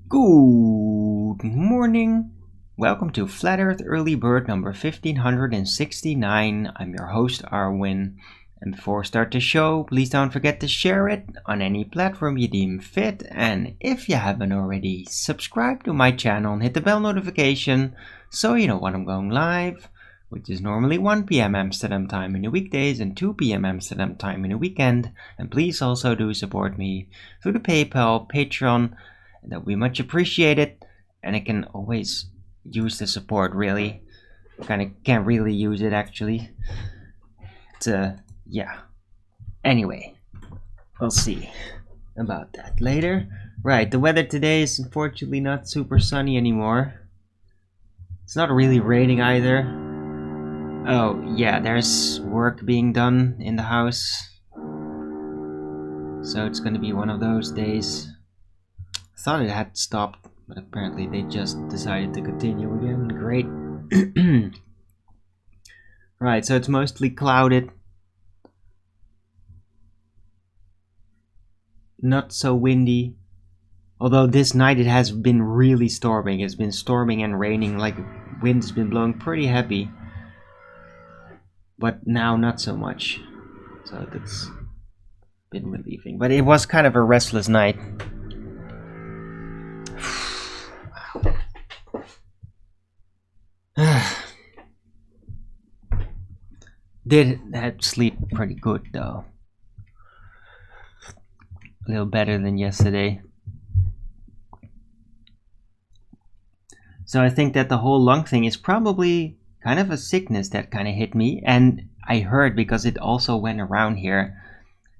Good morning. Welcome to Flat Earth Early Bird number 1569. I'm your host Arwin. And before I start the show, please don't forget to share it on any platform you deem fit. And if you haven't already, subscribe to my channel and hit the bell notification so you know when I'm going live, which is normally 1 p.m. Amsterdam time in the weekdays and 2 p.m. Amsterdam time in the weekend. And please also do support me through the PayPal, Patreon. That we much appreciate it, and I can always use the support. Really, kind of can't really use it actually. Yeah. Anyway, we'll see about that later. Right, the weather today is unfortunately not super sunny anymore. It's not really raining either. Oh yeah, there's work being done in the house, so it's gonna be one of those days. Thought it had stopped, but apparently they just decided to continue again. Great. Right, so it's mostly clouded. Not so windy. Although this night it has been really storming. It's been storming and raining, like wind's been blowing pretty heavy. But now not so much. So that's been relieving. But it was kind of a restless night. Did have sleep pretty good though. A little better than yesterday. So I think that the whole lung thing is probably kind of a sickness that kind of hit me. And I heard, because it also went around here,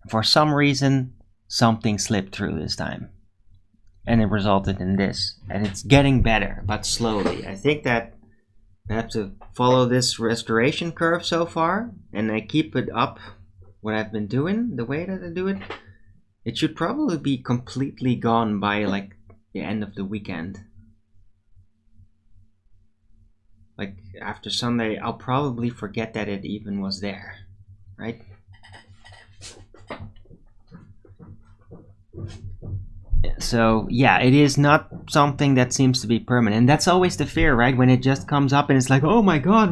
for some reason something slipped through this time. And it resulted in this. And it's getting better, but slowly. I think that I have to follow this restoration curve so far, and I keep it up what I've been doing, the way that I do it. It should probably be completely gone by like the end of the weekend. Like after Sunday, I'll probably forget that it even was there, right? So yeah, it is not something that seems to be permanent. And that's always the fear, right? When it just comes up and it's like, oh my god,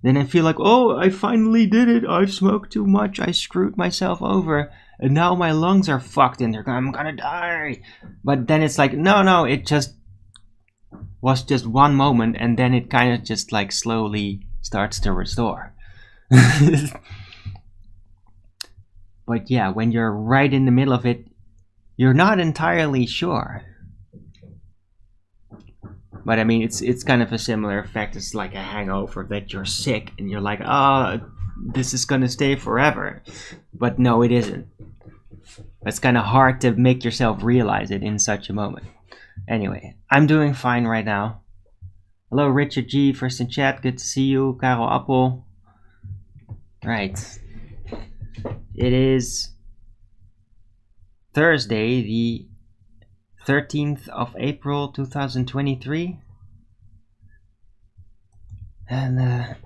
then I feel like, oh, I finally did it. I've smoked too much. I screwed myself over. And now my lungs are fucked and I'm gonna die. But then it's like, no, it just was just one moment, and then it kind of just like slowly starts to restore. But yeah, when you're right in the middle of it, you're not entirely sure. But I mean, it's kind of a similar effect. It's like a hangover, that you're sick and you're like, oh, this is gonna stay forever. But no, it isn't. It's kind of hard to make yourself realize it in such a moment. Anyway, I'm doing fine right now. Hello, Richard G, first in chat. Good to see you. Karel Appel. Right. It is Thursday, the 13th of April 2023. And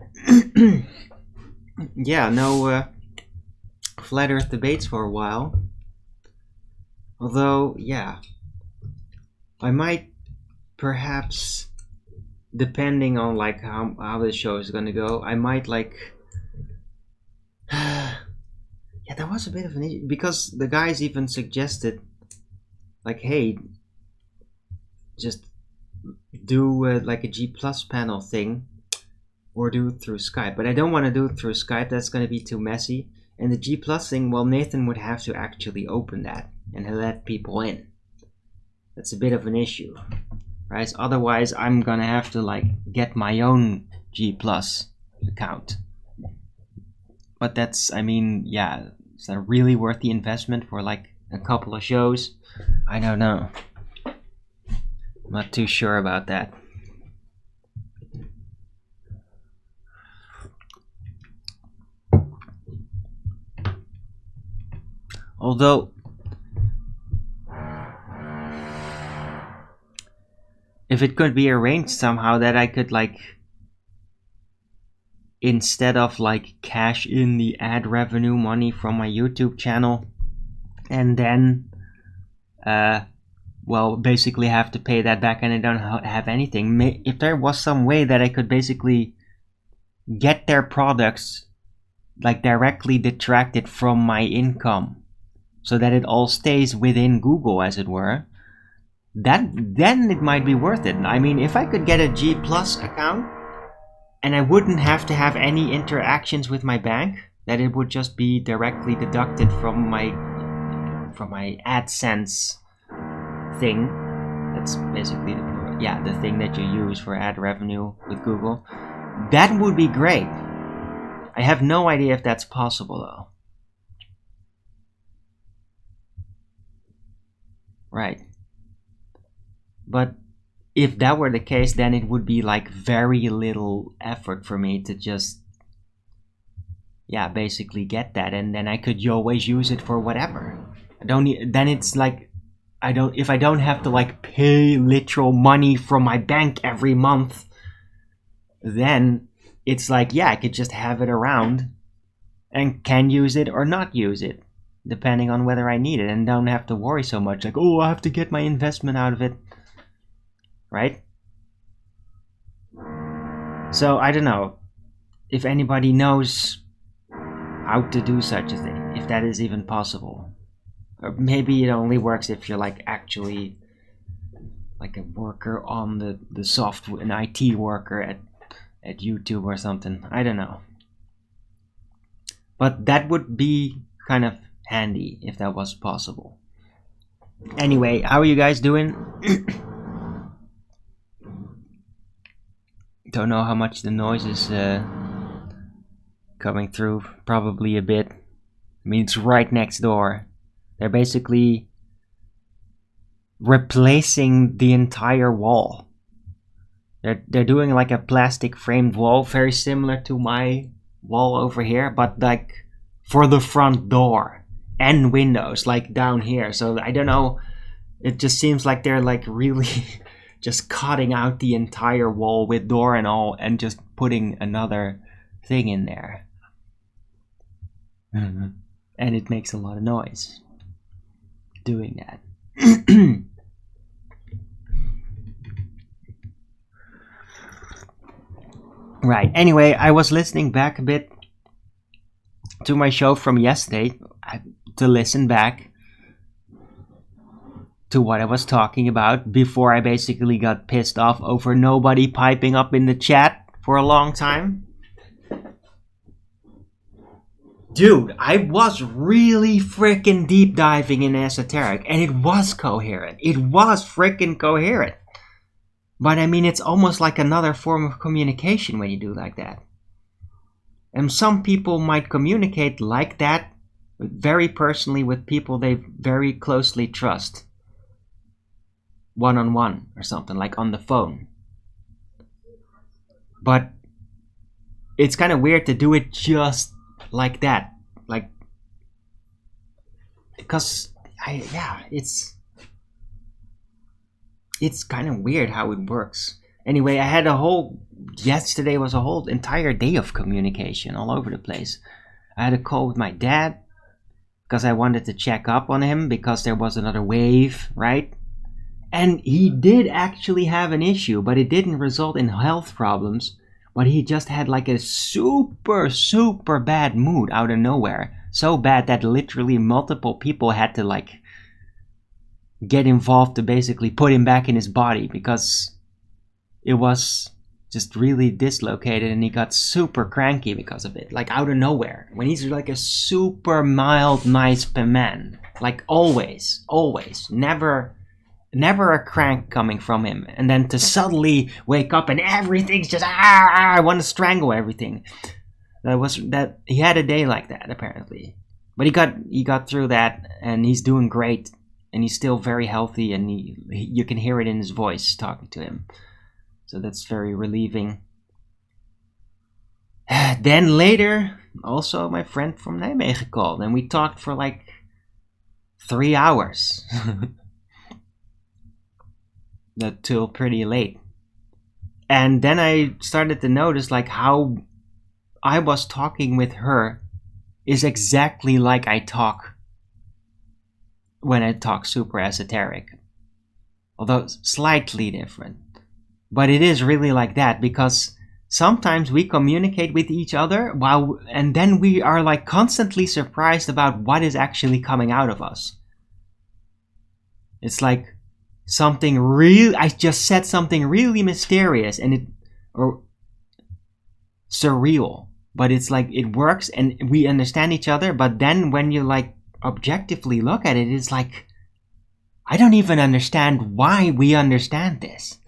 yeah, no flat earth debates for a while. Although, yeah, I might perhaps depending on like how the show is gonna go, I might like yeah, that was a bit of an issue because the guys even suggested like, hey, just do like a G+ panel thing or do it through Skype, but I don't want to do it through Skype. That's going to be too messy. And the G+ thing, well, Nathan would have to actually open that and let people in. That's a bit of an issue, right? Otherwise, I'm going to have to like get my own G+ account. But that's, I mean, yeah, is that really worth the investment for like a couple of shows? I don't know. I'm not too sure about that. Although, if it could be arranged somehow that I could like, instead of like cash in the ad revenue money from my YouTube channel and then well, basically have to pay that back and I don't have anything. If there was some way that I could basically get their products like directly detracted from my income so that it all stays within Google, as it were, then it might be worth it. I mean, if I could get a G+ account and I wouldn't have to have any interactions with my bank, that it would just be directly deducted from my AdSense thing. That's basically the thing that you use for ad revenue with Google. That would be great. I have no idea if that's possible though. Right. But if that were the case, then it would be like very little effort for me to just basically get that, and then I could always use it for whatever. Then it's like if I don't have to like pay literal money from my bank every month, then it's like, I could just have it around and can use it or not use it, depending on whether I need it, and don't have to worry so much like, oh, I have to get my investment out of it, right? So I don't know if anybody knows how to do such a thing, if that is even possible. Or maybe it only works if you're like actually like a worker on the software, an IT worker at YouTube or something. I don't know. But that would be kind of handy if that was possible. Anyway, how are you guys doing? Don't know how much the noise is coming through. Probably a bit. I mean, it's right next door. They're basically replacing the entire wall. They're doing like a plastic framed wall, very similar to my wall over here, but like for the front door and windows, like down here. So I don't know. It just seems like they're like really just cutting out the entire wall with door and all, and just putting another thing in there. Mm-hmm. And it makes a lot of noise doing that. Right. Anyway, I was listening back a bit to my show from yesterday to listen back to what I was talking about before I basically got pissed off over nobody piping up in the chat for a long time. Dude, I was really freaking deep diving in esoteric, and it was coherent. It was freaking coherent. But I mean, it's almost like another form of communication when you do like that. And some people might communicate like that, very personally, with people they very closely trust. One-on-one or something, like on the phone. But it's kind of weird to do it just like that. Like, because, it's kind of weird how it works. Anyway, yesterday was a whole entire day of communication all over the place. I had a call with my dad because I wanted to check up on him because there was another wave, right? And he did actually have an issue, but it didn't result in health problems. But he just had like a super, super bad mood out of nowhere. So bad that literally multiple people had to like get involved to basically put him back in his body because it was just really dislocated and he got super cranky because of it. Like out of nowhere. When he's like a super mild, nice man. Like always. Never a crank coming from him. And then to suddenly wake up and everything's just, I want to strangle everything. That he had a day like that, apparently. But he got through that, and he's doing great. And he's still very healthy, and you can hear it in his voice talking to him. So that's very relieving. Then later, also my friend from Nijmegen called, and we talked for like 3 hours. Till pretty late. And then I started to notice like how I was talking with her is exactly like I talk when I talk super esoteric. Although slightly different. But it is really like that because sometimes we communicate with each other and then we are like constantly surprised about what is actually coming out of us. It's like I just said something really mysterious or surreal, but it's like it works and we understand each other. But then when you like objectively look at it, it's like, I don't even understand why we understand this.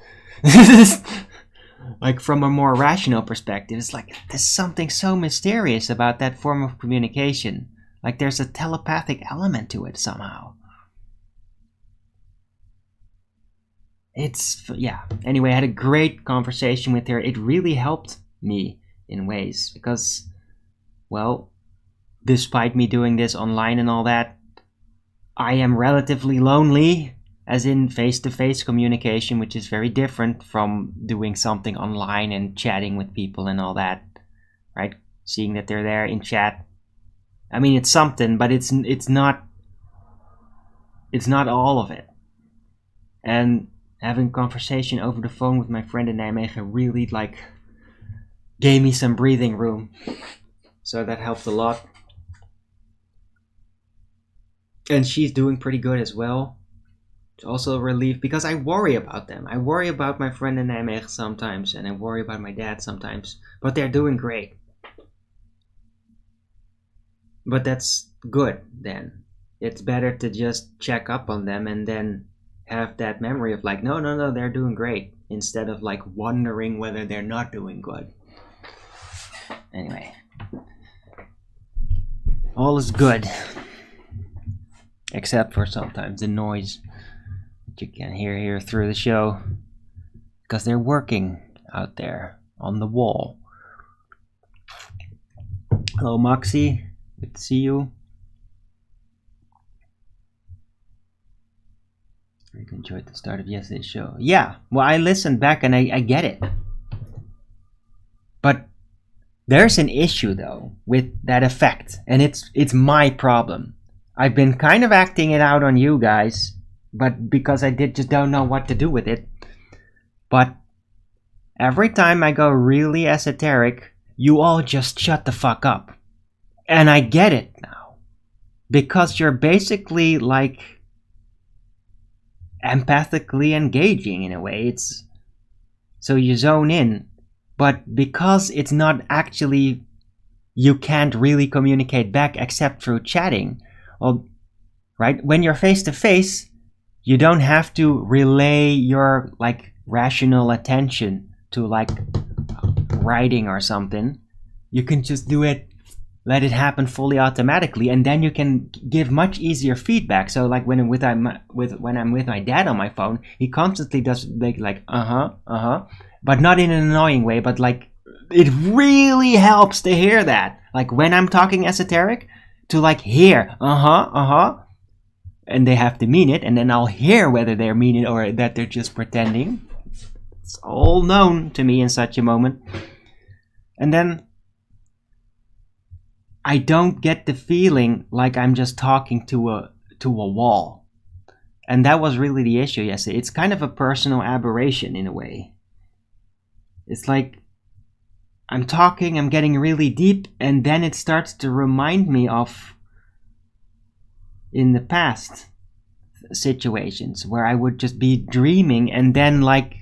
Like from a more rational perspective, it's like there's something so mysterious about that form of communication. Like there's a telepathic element to it somehow. Anyway, I had a great conversation with her. It really helped me in ways because, well, despite me doing this online and all that, I am relatively lonely, as in face-to-face communication, which is very different from doing something online and chatting with people and all that, right? Seeing that they're there in chat. I mean, it's something, but it's not all of it. And having conversation over the phone with my friend in Nijmegen really like gave me some breathing room. So that helped a lot. And she's doing pretty good as well. It's also a relief because I worry about them. I worry about my friend in Nijmegen sometimes and I worry about my dad sometimes. But they're doing great. But that's good then. It's better to just check up on them and then have that memory of like, no, they're doing great, instead of like wondering whether they're not doing good. Anyway, all is good, except for sometimes the noise that you can hear through the show, because they're working out there on the wall. Hello, Moxie. Good to see you. I enjoyed the start of yesterday's show. Yeah, well, I listened back and I get it. But there's an issue, though, with that effect. And it's my problem. I've been kind of acting it out on you guys, but because I just don't know what to do with it. But every time I go really esoteric, you all just shut the fuck up. And I get it now. Because you're basically like empathically engaging in a way. So you zone in, but because it's not actually, you can't really communicate back except through chatting. Well, right? When you're face to face, you don't have to relay your like rational attention to like writing or something. You can just do it, let it happen fully automatically, and then you can give much easier feedback. So like when I'm with my dad on my phone, he constantly does like but not in an annoying way, but like it really helps to hear that. Like when I'm talking esoteric, to like hear and they have to mean it, and then I'll hear whether they're mean it or that they're just pretending. It's all known to me in such a moment. And then I don't get the feeling like I'm just talking to a wall. And that was really the issue yesterday. It's kind of a personal aberration in a way. It's like I'm talking, I'm getting really deep, and then it starts to remind me of in the past situations where I would just be dreaming, and then like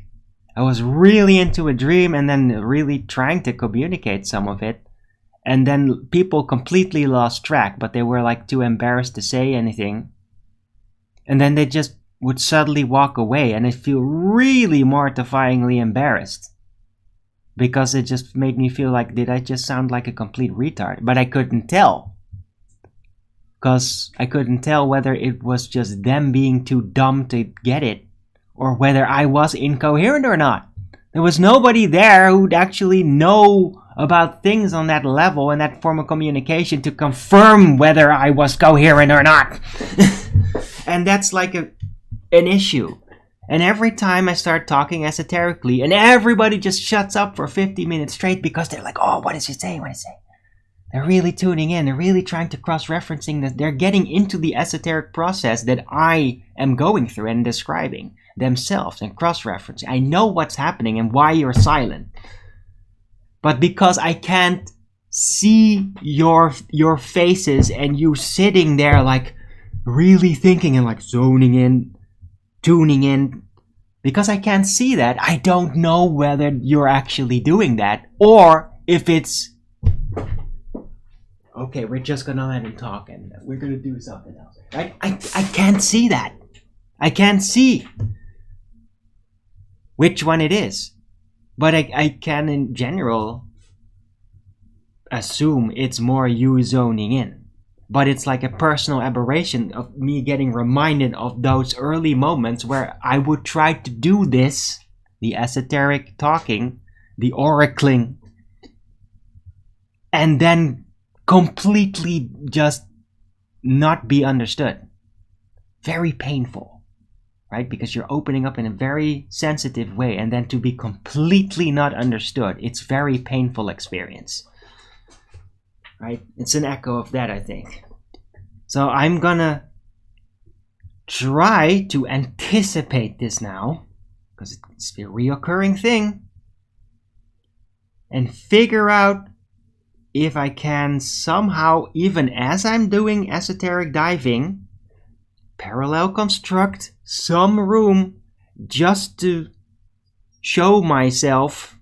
I was really into a dream and then really trying to communicate some of it, and then people completely lost track, but they were like too embarrassed to say anything, and then they just would suddenly walk away, and I feel really mortifyingly embarrassed because it just made me feel like, did I just sound like a complete retard? But I couldn't tell, because I couldn't tell whether it was just them being too dumb to get it or whether I was incoherent or not. There was nobody there who'd actually know about things on that level and that form of communication to confirm whether I was coherent or not. And that's like an issue. And every time I start talking esoterically, and everybody just shuts up for 50 minutes straight because they're like, oh, what is he saying? What is he saying? They're really tuning in. They're really trying to cross-referencing that. They're getting into the esoteric process that I am going through and describing themselves and cross-referencing. I know what's happening and why you're silent. But because I can't see your faces and you sitting there like really thinking and like zoning in, tuning in, because I can't see that, I don't know whether you're actually doing that or if it's okay, we're just gonna let him talk and we're gonna do something else. Right? I can't see that. I can't see which one it is. But I can in general assume it's more you zoning in. But it's like a personal aberration of me getting reminded of those early moments where I would try to do this, the esoteric talking, the oracling, and then completely just not be understood. Very painful, right? Because you're opening up in a very sensitive way, and then to be completely not understood, it's very painful experience. Right? It's an echo of that, I think. So I'm gonna try to anticipate this now, because it's a reoccurring thing, and figure out if I can somehow, even as I'm doing esoteric diving, parallel construct some room just to show myself,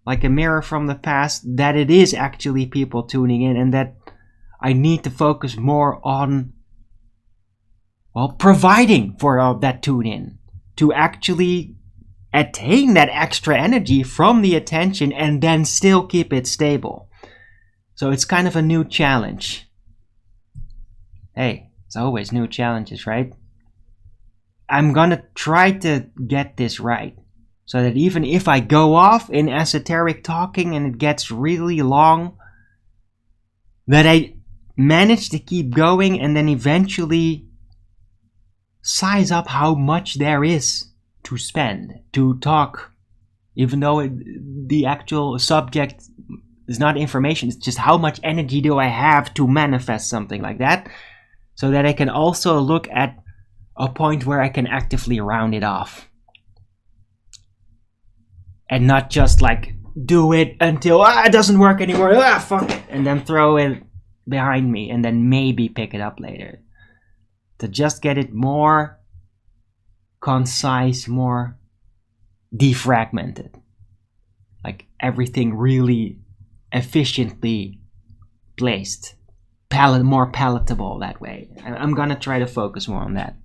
like a mirror from the past, that it is actually people tuning in and that I need to focus more on, well, providing for that tune in to actually attain that extra energy from the attention and then still keep it stable. So it's kind of a new challenge. Hey, it's always new challenges, right? I'm gonna try to get this right, so that even if I go off in esoteric talking and it gets really long, that I manage to keep going and then eventually size up how much there is to spend, to talk, even though the actual subject is not information, it's just how much energy do I have to manifest something like that, so that I can also look at a point where I can actively round it off. And not just like do it until it doesn't work anymore, fuck it, and then throw it behind me and then maybe pick it up later. To just get it more concise, more defragmented. Like everything really efficiently placed. More palatable that way. I'm gonna try to focus more on that.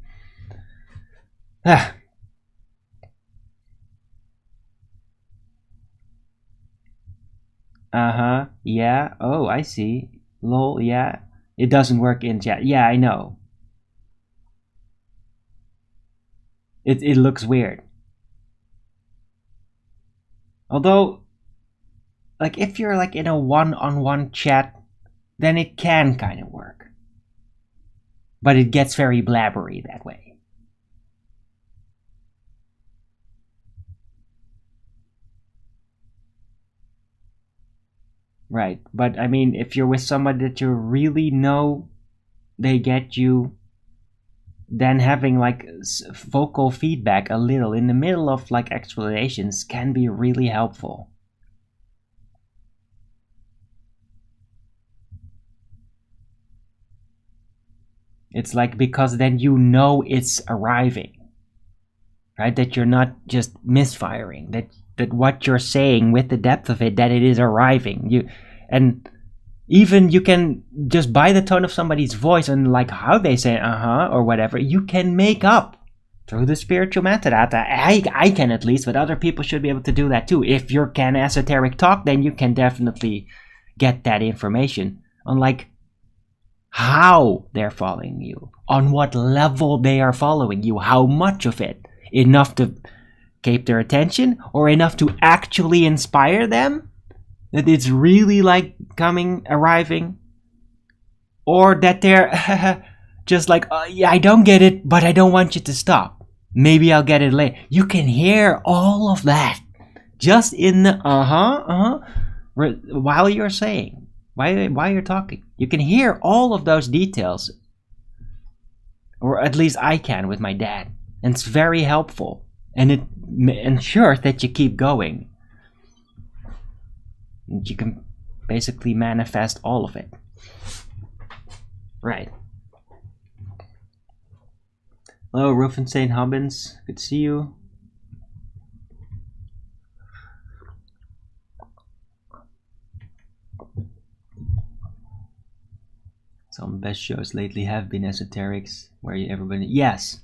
Uh-huh. Yeah. Oh, I see. Lol, yeah. It doesn't work in chat. Yeah, I know. It looks weird. Although, like, if you're like in a one-on-one chat, then it can kind of work. But it gets very blabbery that way. Right, but I mean, if you're with somebody that you really know, they get you, then having like vocal feedback a little in the middle of like explanations can be really helpful. It's like, because then you know it's arriving, right? That you're not just misfiring, that what you're saying with the depth of it, that it is arriving. And even you can just by the tone of somebody's voice and like how they say or whatever, you can make up through the spiritual method. I can, at least, but other people should be able to do that too. If you can esoteric talk, then you can definitely get that information on like how they're following you, on what level they are following you, how much of it, enough to keep their attention or enough to actually inspire them, that it's really like arriving, or that they're just like, yeah, I don't get it, but I don't want you to stop. Maybe I'll get it later. You can hear all of that just in the while you're saying, while you're talking. You can hear all of those details, or at least I can with my dad, and it's very helpful, and it ensures that you keep going. You can basically manifest all of it. Right. Hello, Rufin St. Hubbins. Good to see you. Some of the best shows lately have been Esoterics, where everybody... Yes.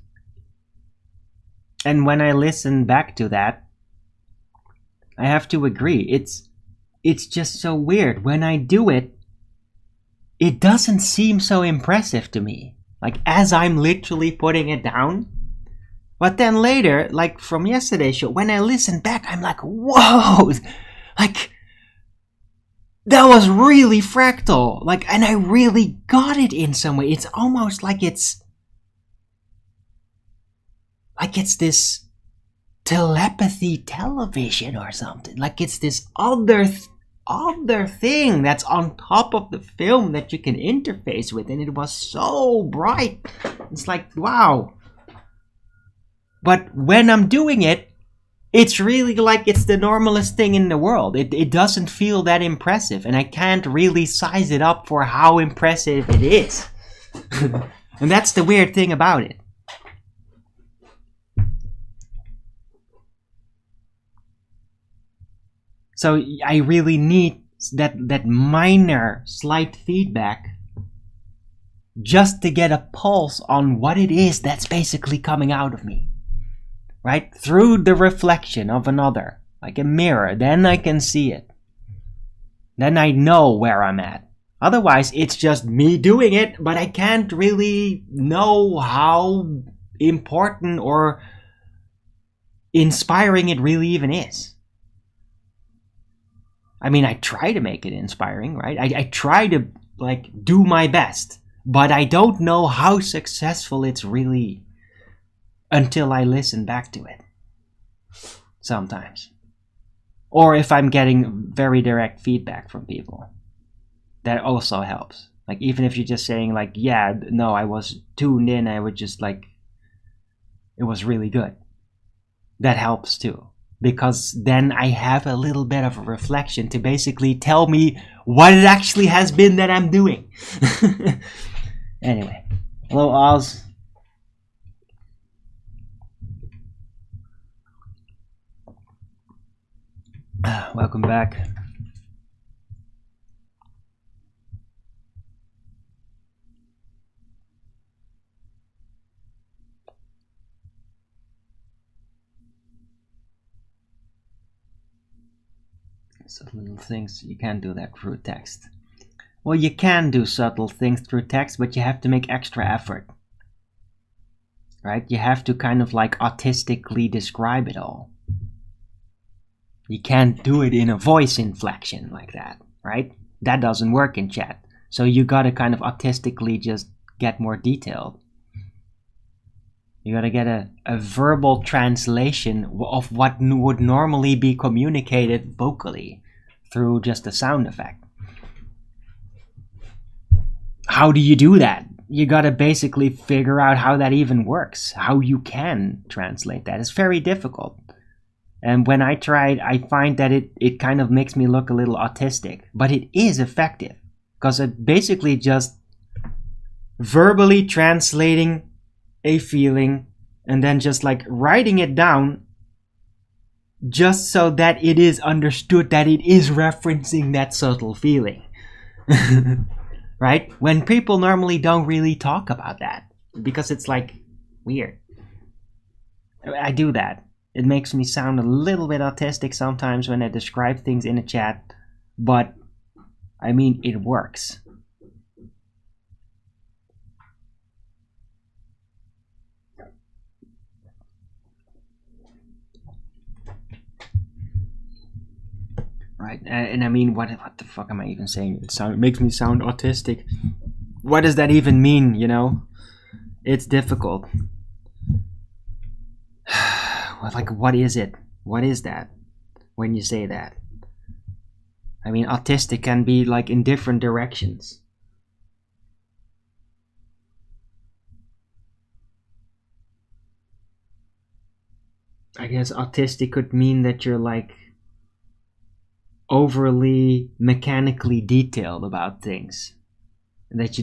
And when I listen back to that, I have to agree. It's just so weird. When I do it, it doesn't seem so impressive to me. Like, as I'm literally putting it down. But then later, like from yesterday's show, when I listen back, I'm like, whoa! Like, that was really fractal. Like, and I really got it in some way. It's almost like it's this telepathy television or something. Like it's this other thing that's on top of the film that you can interface with, and it was so bright. It's like, wow. But when I'm doing it, it's really like it's the normalest thing in the world. It doesn't feel that impressive, and I can't really size it up for how impressive it is. And that's the weird thing about it. So I really need that minor slight feedback just to get a pulse on what it is that's basically coming out of me. Right? Through the reflection of another, like a mirror, then I can see it. Then I know where I'm at. Otherwise, it's just me doing it, but I can't really know how important or inspiring it really even is. I mean, I try to make it inspiring, right? I try to, like, do my best, but I don't know how successful it's really until I listen back to it. Sometimes. Or if I'm getting very direct feedback from people. That also helps. Like, even if you're just saying, like, yeah, no, I was tuned in, I would just, like, it was really good. That helps too. Because then I have a little bit of a reflection to basically tell me what it actually has been that I'm doing. Anyway. Hello, Oz. Welcome back. Subtle little things, you can't do that through text. Well, you can do subtle things through text, but you have to make extra effort. Right? You have to kind of like autistically describe it all. You can't do it in a voice inflection like that, right? That doesn't work in chat. So you gotta kind of autistically just get more detailed. You gotta get a verbal translation of what would normally be communicated vocally through just a sound effect. How do you do that? you gotta basically figure out how that even works, how you can translate that. It's very difficult. And when I tried, I find that it kind of makes me look a little autistic. But it is effective. Because it basically just verbally translating a feeling and then just like writing it down just so that it is understood that it is referencing that subtle feeling. Right? When people normally don't really talk about that because it's like weird. I do that. It makes me sound a little bit autistic sometimes when I describe things in a chat, but I mean, it works. Right, and I mean, what the fuck am I even saying? It makes me sound autistic. What does that even mean, you know? It's difficult. Like, what is it? What is that when you say that? I mean, autistic can be like in different directions. I guess autistic could mean that you're like overly mechanically detailed about things. That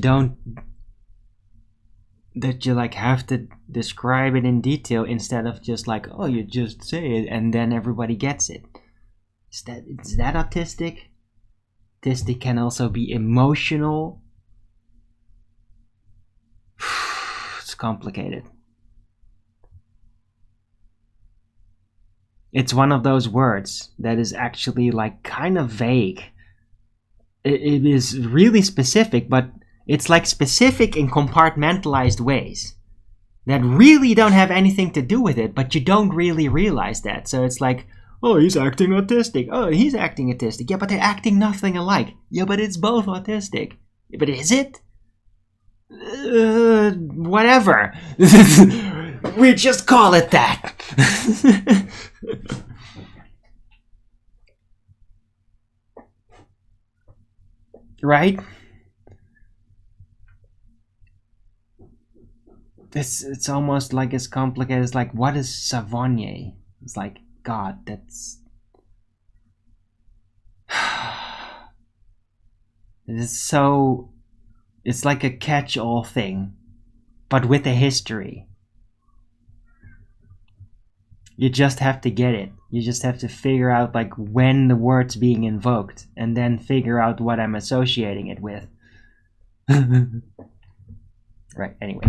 you like have to describe it in detail instead of just like, oh, you just say it and then everybody gets it. Is that autistic? Autistic can also be emotional. It's complicated. It's one of those words that is actually like kind of vague. It is really specific, but it's like specific in compartmentalized ways that really don't have anything to do with it, but you don't really realize that. So it's like, oh, he's acting autistic. Oh, he's acting autistic. Yeah, but they're acting nothing alike. Yeah, but it's both autistic. But is it? Whatever. We just call it that. Right? It's almost like as complicated as like, what is Savonier? It's like, God, that's... It's like a catch-all thing, but with a history. You just have to get it. You just have to figure out like when the word's being invoked and then figure out what I'm associating it with. Right, anyway.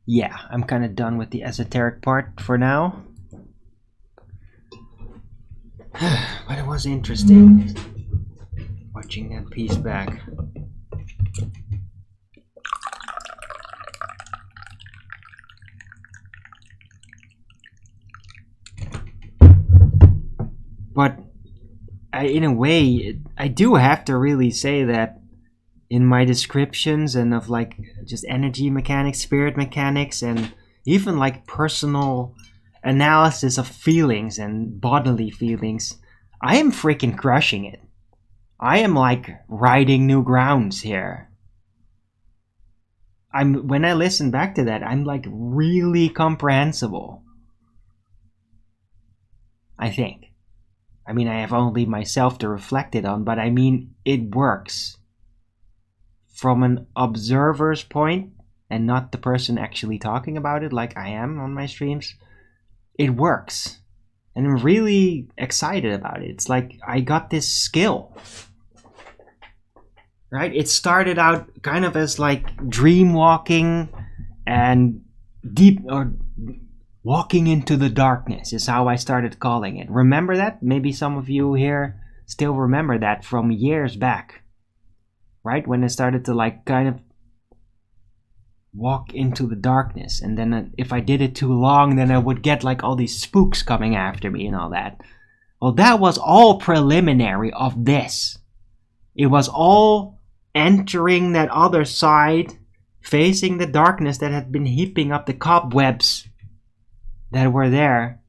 Yeah, I'm kind of done with the esoteric part for now. But it was interesting watching that piece back. But in a way, I do have to really say that in my descriptions and of like just energy mechanics, spirit mechanics, and even like personal analysis of feelings and bodily feelings, I am freaking crushing it. I am like riding new grounds here. When I listen back to that, I'm like really comprehensible. I think. I mean, I have only myself to reflect it on, but I mean, it works. From an observer's point, and not the person actually talking about it like I am on my streams, it works. And I'm really excited about it. It's like I got this skill. Right? It started out kind of as like dream walking and deep or walking into the darkness is how I started calling it. Remember that? Maybe some of you here still remember that from years back. Right? When I started to like kind of walk into the darkness. And then if I did it too long, then I would get like all these spooks coming after me and all that. Well, that was all preliminary of this. It was all entering that other side, facing the darkness that had been heaping up the cobwebs that were there.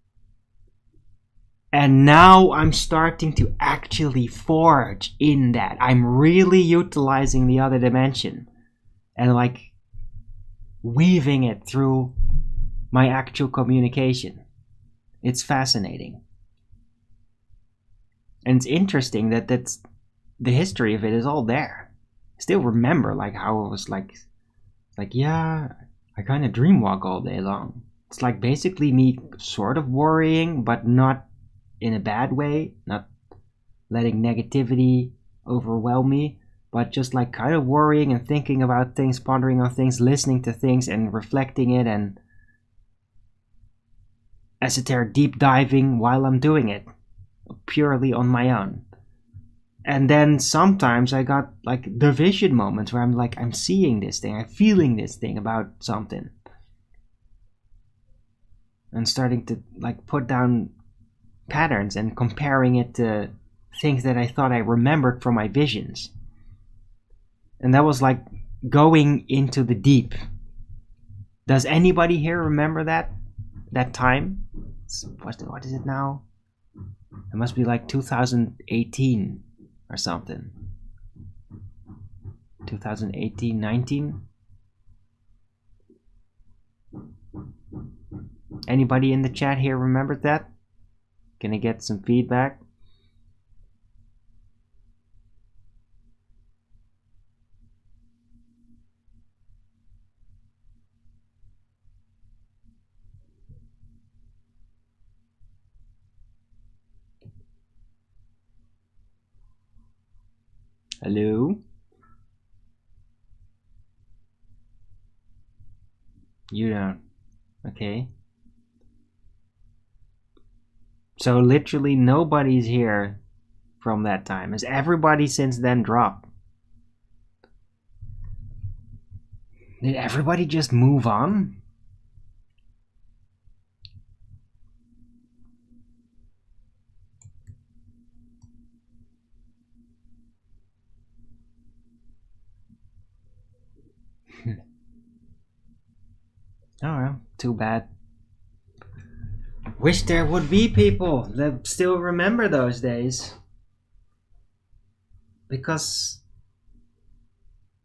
And now I'm starting to actually forge in that. I'm really utilizing the other dimension and like weaving it through my actual communication. It's fascinating. And it's interesting that that's the history of it is all there. I still remember like how it was like yeah, I kind of dreamwalk all day long. It's like basically me sort of worrying, but not in a bad way, not letting negativity overwhelm me, but just like kind of worrying and thinking about things, pondering on things, listening to things and reflecting it and esoteric deep diving while I'm doing it, purely on my own. And then sometimes I got like the vision moments where I'm like, I'm seeing this thing, I'm feeling this thing about something. And starting to like put down patterns and comparing it to things that I thought I remembered from my visions. And that was like going into the deep. Does anybody here remember that time? What is it now? It must be like 2018 or something. 2018, 19? Anybody in the chat here remembered that? Can I get some feedback? Hello? You don't. Okay. So literally nobody's here from that time. Has everybody since then dropped? Did everybody just move on? Oh well, too bad. Wish there would be people that still remember those days. Because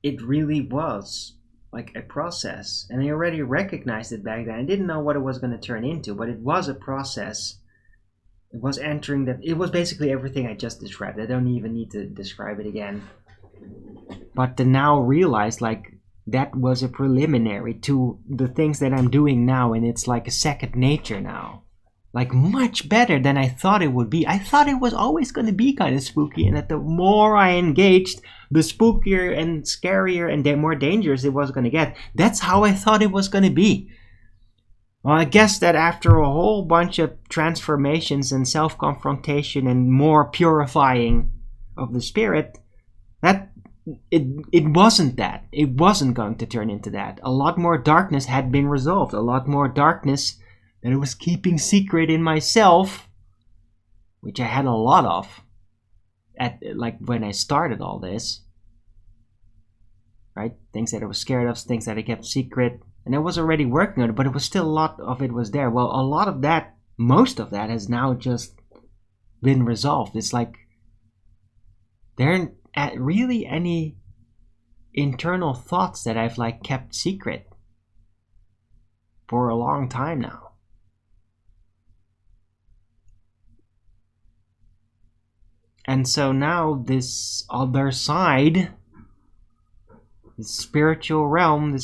it really was like a process. And I already recognized it back then. I didn't know what it was going to turn into, but it was a process. It was entering that. It was basically everything I just described. I don't even need to describe it again. But to now realize like that was a preliminary to the things that I'm doing now, and it's like a second nature now. Like much better than I thought it would be. I thought it was always going to be kind of spooky, and that the more I engaged, the spookier and scarier and more dangerous it was going to get. That's how I thought it was going to be. Well, I guess that after a whole bunch of transformations and self-confrontation and more purifying of the spirit, that it wasn't that. It wasn't going to turn into that. A lot more darkness had been resolved. A lot more darkness that I was keeping secret in myself, which I had a lot of at like when I started all this. Right? Things that I was scared of, things that I kept secret, and I was already working on it, but it was still a lot of it was there. Well, a lot of that, most of that has now just been resolved. It's like there aren't really any internal thoughts that I've like kept secret for a long time now. And so now this other side, this spiritual realm,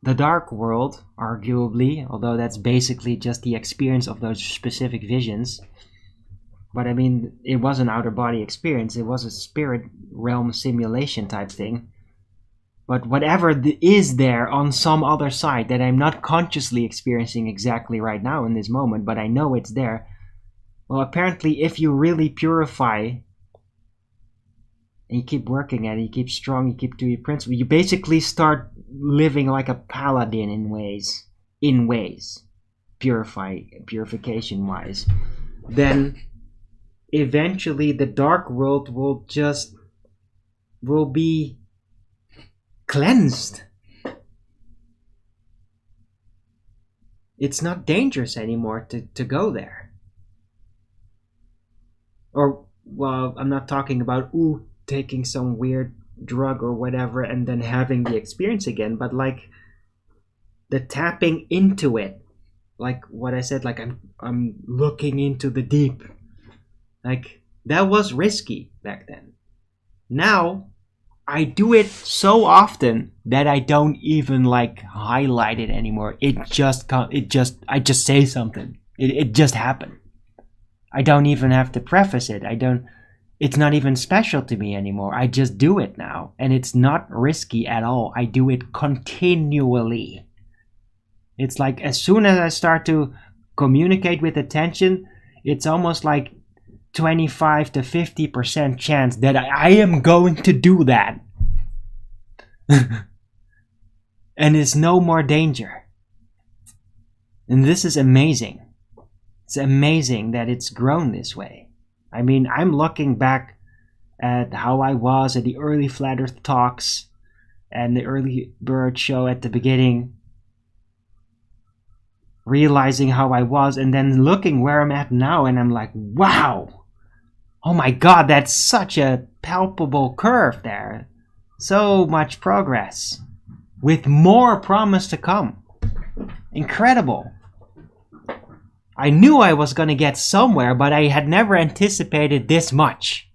the dark world, arguably, although that's basically just the experience of those specific visions. But I mean, it was an outer body experience. It was a spirit realm simulation type thing. But whatever is there on some other side that I'm not consciously experiencing exactly right now in this moment, but I know it's there. Well, apparently, if you really purify and you keep working at it, you keep strong, you keep doing your principle, you basically start living like a paladin in ways, purification wise. Then eventually the dark world will be cleansed. It's not dangerous anymore to go there. Or, well, I'm not talking about, taking some weird drug or whatever and then having the experience again, but like the tapping into it. Like what I said, like I'm looking into the deep. Like that was risky back then. Now I do it so often that I don't even like highlight it anymore. I just say something. It just happened. I don't even have to preface it. It's not even special to me anymore. I just do it now, and it's not risky at all. I do it continually. It's like as soon as I start to communicate with attention, it's almost like 25 to 50% chance that I am going to do that. And it's no more danger. And this is amazing. It's amazing that it's grown this way. I mean, I'm looking back at how I was at the early Flat Earth talks and the early Bird show at the beginning, realizing how I was, and then looking where I'm at now, and I'm like, wow! Oh my god, that's such a palpable curve there. So much progress. With more promise to come. Incredible. I knew I was going to get somewhere, but I had never anticipated this much.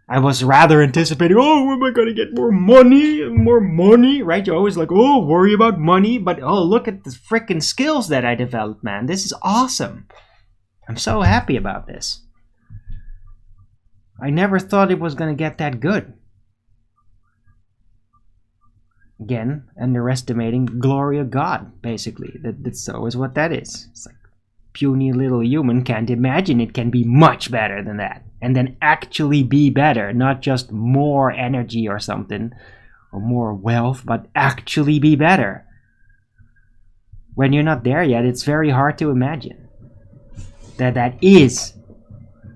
I was rather anticipating, am I going to get more money? More money, right? You're always like, worry about money. But, look at the freaking skills that I developed, man. This is awesome. I'm so happy about this. I never thought it was going to get that good. Again, underestimating the glory of God, basically. That's always what that is. It's like, puny little human can't imagine it can be much better than that. And then actually be better, not just more energy or something, or more wealth, but actually be better. When you're not there yet, it's very hard to imagine that is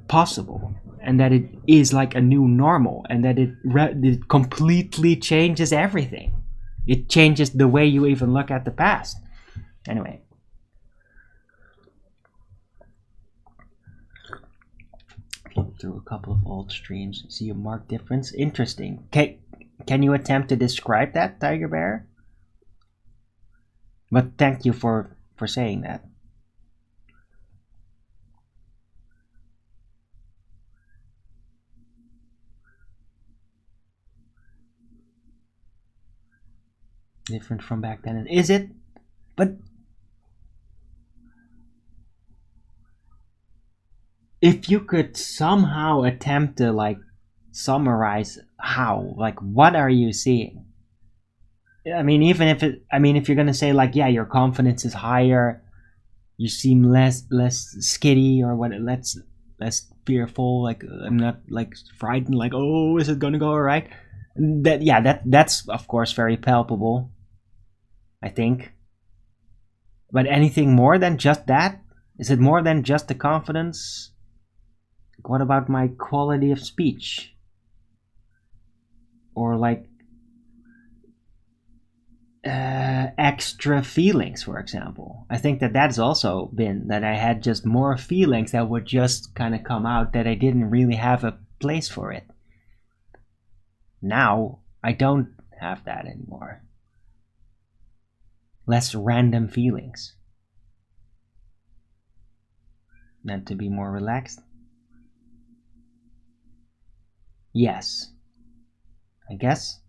possible, and that it is like a new normal, and that it completely changes everything. It changes the way you even look at the past. Anyway. Through a couple of old streams, see a marked difference. Interesting. Can you attempt to describe that, Tiger Bear? But thank you for saying that. Different from back then. Is it? But if you could somehow attempt to like summarize how, like what are you seeing? I mean, if you're gonna say like, yeah, your confidence is higher, you seem less skitty or what, less fearful, like I'm not like frightened, like, is it gonna go all right? That's of course very palpable, I think. But anything more than just that? Is it more than just the confidence? What about my quality of speech? Or like extra feelings, for example. I think that's also been that I had just more feelings that would just kind of come out, that I didn't really have a place for it. Now I don't have that anymore. Less random feelings. Meant to be more relaxed. Yes. I guess.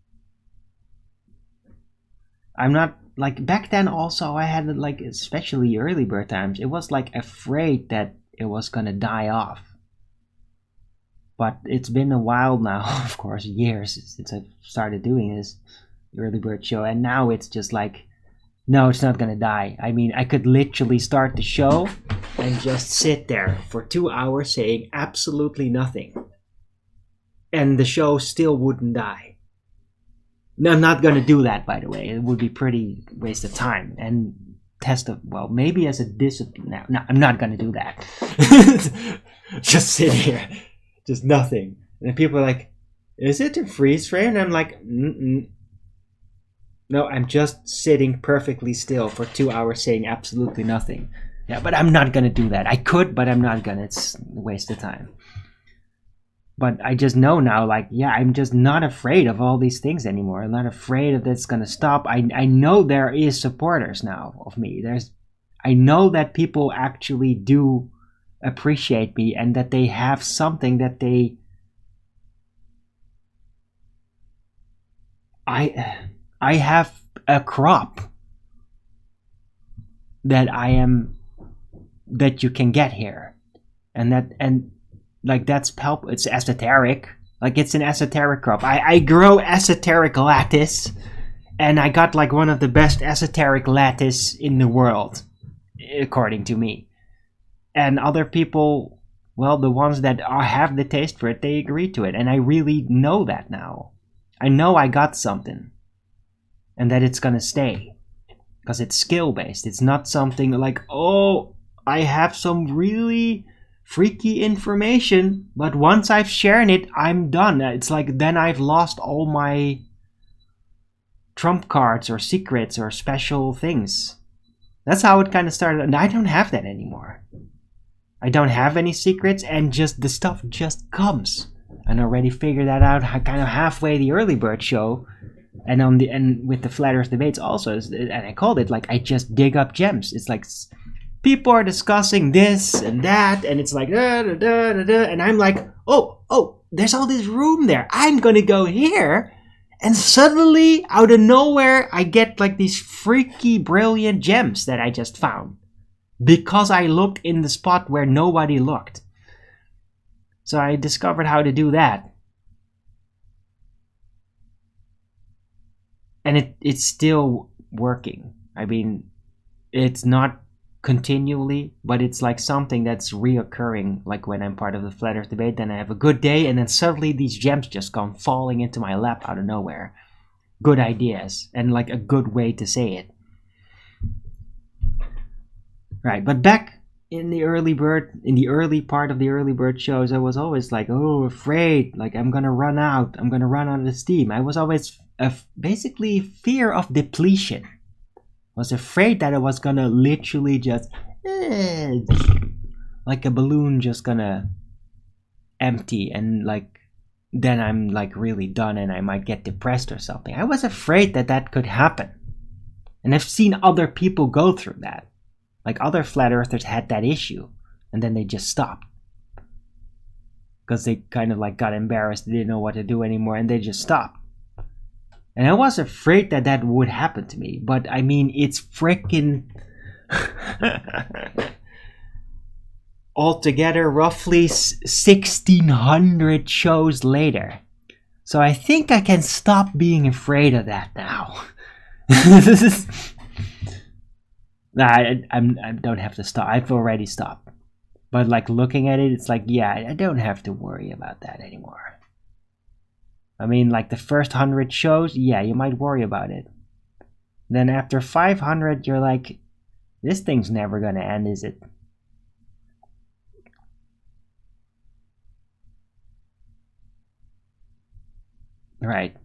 I'm not like back then. Also, I had like, especially early bird times, it was like afraid that it was gonna die off. But it's been a while now, of course, years since I started doing this early bird show, and now it's just like, no, it's not gonna die. I mean, I could literally start the show and just sit there for 2 hours saying absolutely nothing, and the show still wouldn't die. No, I'm not gonna do that, by the way. It would be pretty waste of time and test of, well, maybe as a discipline. No, I'm not gonna do that. Just sit here, just nothing. And people are like, "Is it a freeze frame?" And I'm like, no, I'm just sitting perfectly still for 2 hours saying absolutely nothing. Yeah, but I'm not gonna do that. I could, but I'm not gonna. It's a waste of time. But I just know now, like, yeah, I'm just not afraid of all these things anymore. I'm not afraid that it's gonna stop. I know there is supporters now of me. I know that people actually do appreciate me and that they have something that I have a crop that you can get here, and like that's it's esoteric. Like it's an esoteric crop. I grow esoteric lattice, and I got like one of the best esoteric lattice in the world, according to me. And other people, well, the ones that have the taste for it, they agree to it, and I really know that now. I know I got something, and that it's gonna stay, because it's skill based. It's not something like, oh, I have some really freaky information, but once I've shared it, I'm done. It's like then I've lost all my trump cards or secrets or special things. That's how it kind of started, and I don't have that anymore. I don't have any secrets, and just the stuff just comes. And already figured that out kind of halfway the early bird show, and with the Flat Earth debates also, and I called it like I just dig up gems. It's like people are discussing this and that, and it's like da, da, da, da, da, and I'm like, oh, there's all this room there. I'm gonna go here, and suddenly out of nowhere I get like these freaky brilliant gems that I just found because I looked in the spot where nobody looked. So I discovered how to do that. And it's still working. I mean, it's not continually, but it's like something that's reoccurring. Like when I'm part of the Flat Earth debate, then I have a good day, and then suddenly these gems just come falling into my lap out of nowhere. Good ideas, and like a good way to say it. Right, but back in the early part of the early bird shows, I was always like, afraid, like I'm gonna run out of steam. I was always basically fear of depletion. I was afraid that I was gonna literally just like a balloon just gonna empty, and like then I'm like really done and I might get depressed or something. I was afraid that could happen, and I've seen other people go through that. Like other flat earthers had that issue, and then they just stopped. Because they kind of like got embarrassed, they didn't know what to do anymore, and they just stopped. And I was afraid that would happen to me, but I mean, it's freaking... altogether, roughly 1,600 shows later. So I think I can stop being afraid of that now. Nah, I don't have to stop. I've already stopped. But like looking at it, it's like, yeah, I don't have to worry about that anymore. I mean, like the first 100 shows, yeah, you might worry about it. Then after 500, you're like, this thing's never gonna end, is it? Right.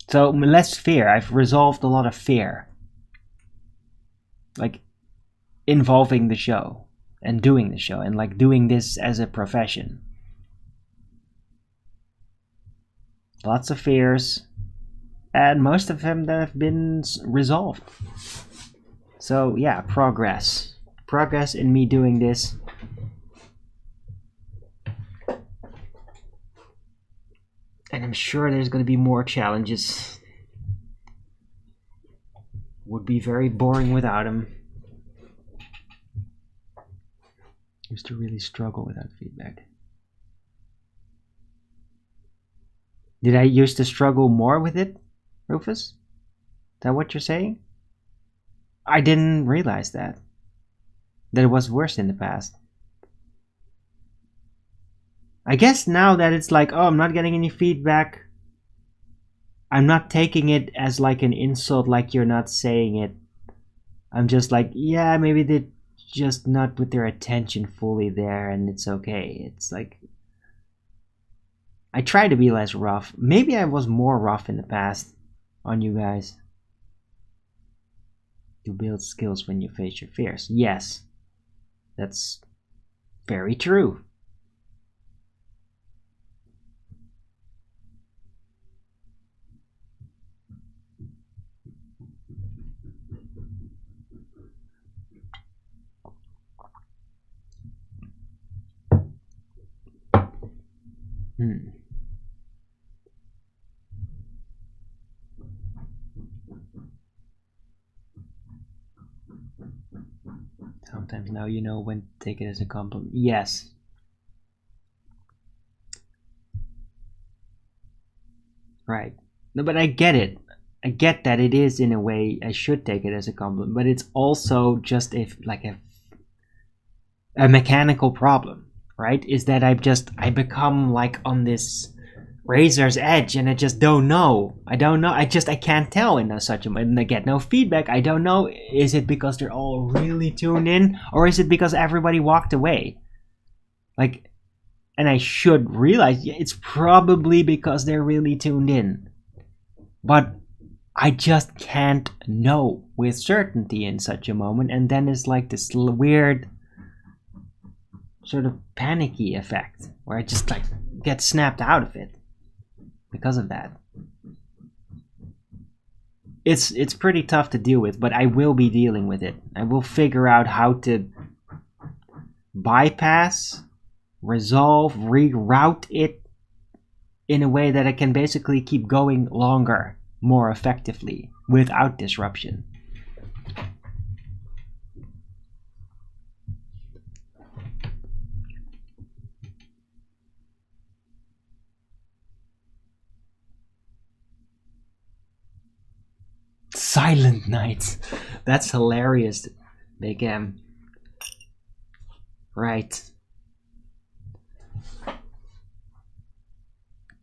So less fear. I've resolved a lot of fear. Like involving the show and doing the show and like doing this as a profession. Lots of fears, and most of them that have been resolved. So yeah, progress in me doing this. And I'm sure there's going to be more challenges. Would be very boring without him. Used to really struggle without feedback. Did I used to struggle more with it, Rufus? Is that what you're saying? I didn't realize that it was worse in the past. I guess now that it's like, oh, I'm not getting any feedback, I'm not taking it as like an insult, like you're not saying it. I'm just like, yeah, maybe they're just not with their attention fully there, and it's okay. It's like, I try to be less rough. Maybe I was more rough in the past on you guys. to build skills when you face your fears. Yes, that's very true. Sometimes now you know when to take it as a compliment. Yes. Right. No, but I get it. I get that it is, in a way, I should take it as a compliment, but it's also just a mechanical problem, right? Is that I become like on this razor's edge and I just don't know. I can't tell in such a way, and I get no feedback. I don't know, is it because they're all really tuned in, or is it because everybody walked away? Like, and I should realize it's probably because they're really tuned in. But I just can't know with certainty in such a moment, and then it's like this weird sort of panicky effect where I just like get snapped out of it because of that. It's pretty tough to deal with, but I will be dealing with it. I will figure out how to bypass, resolve, reroute it in a way that I can basically keep going longer, more effectively, without disruption. Silent nights. That's hilarious, Big M. Right.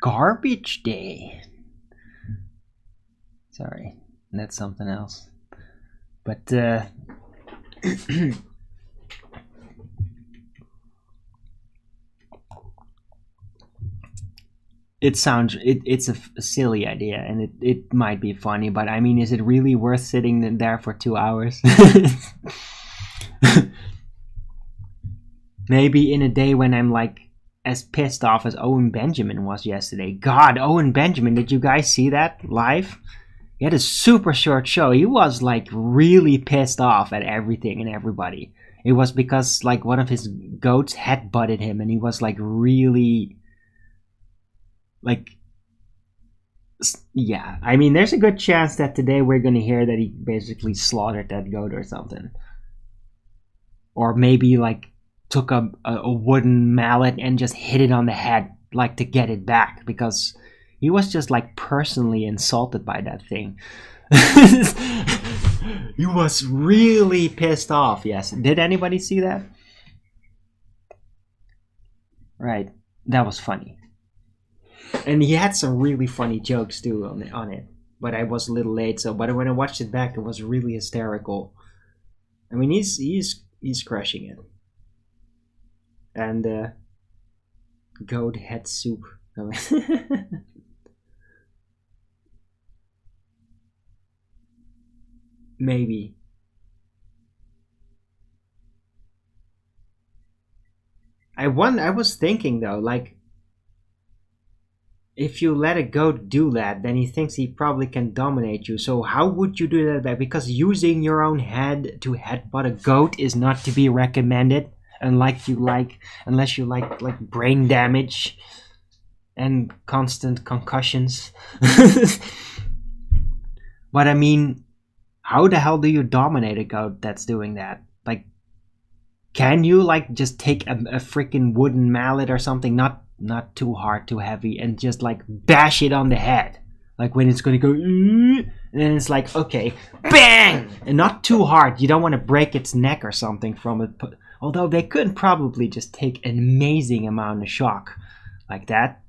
Garbage day. Sorry, that's something else. But it's a silly idea, and it might be funny, but I mean, is it really worth sitting there for 2 hours? Maybe in a day when I'm like as pissed off as Owen Benjamin was yesterday. God, Owen Benjamin, did you guys see that live? He had a super short show. He was like really pissed off at everything and everybody. It was because like one of his goats headbutted him, and he was like really like, yeah. I mean, there's a good chance that today we're gonna hear that he basically slaughtered that goat or something, or maybe like took a wooden mallet and just hit it on the head, like to get it back, because he was just like personally insulted by that thing. He was really pissed off. Yes. Did anybody see that? Right. That was funny. And he had some really funny jokes too on it. But I was a little late, but when I watched it back, it was really hysterical. I mean, he's crushing it. And goat head soup. Maybe. I was thinking though, like, if you let a goat do that, then he thinks he probably can dominate you. So how would you do that? Because using your own head to headbutt a goat is not to be recommended, unless you like brain damage and constant concussions. But I mean, how the hell do you dominate a goat that's doing that? Like, can you like just take a freaking wooden mallet or something, not too hard, too heavy, and just like bash it on the head, like when it's gonna go, and then it's like, okay, bang, and not too hard. You don't want to break its neck or something from it. Although they could probably just take an amazing amount of shock like that.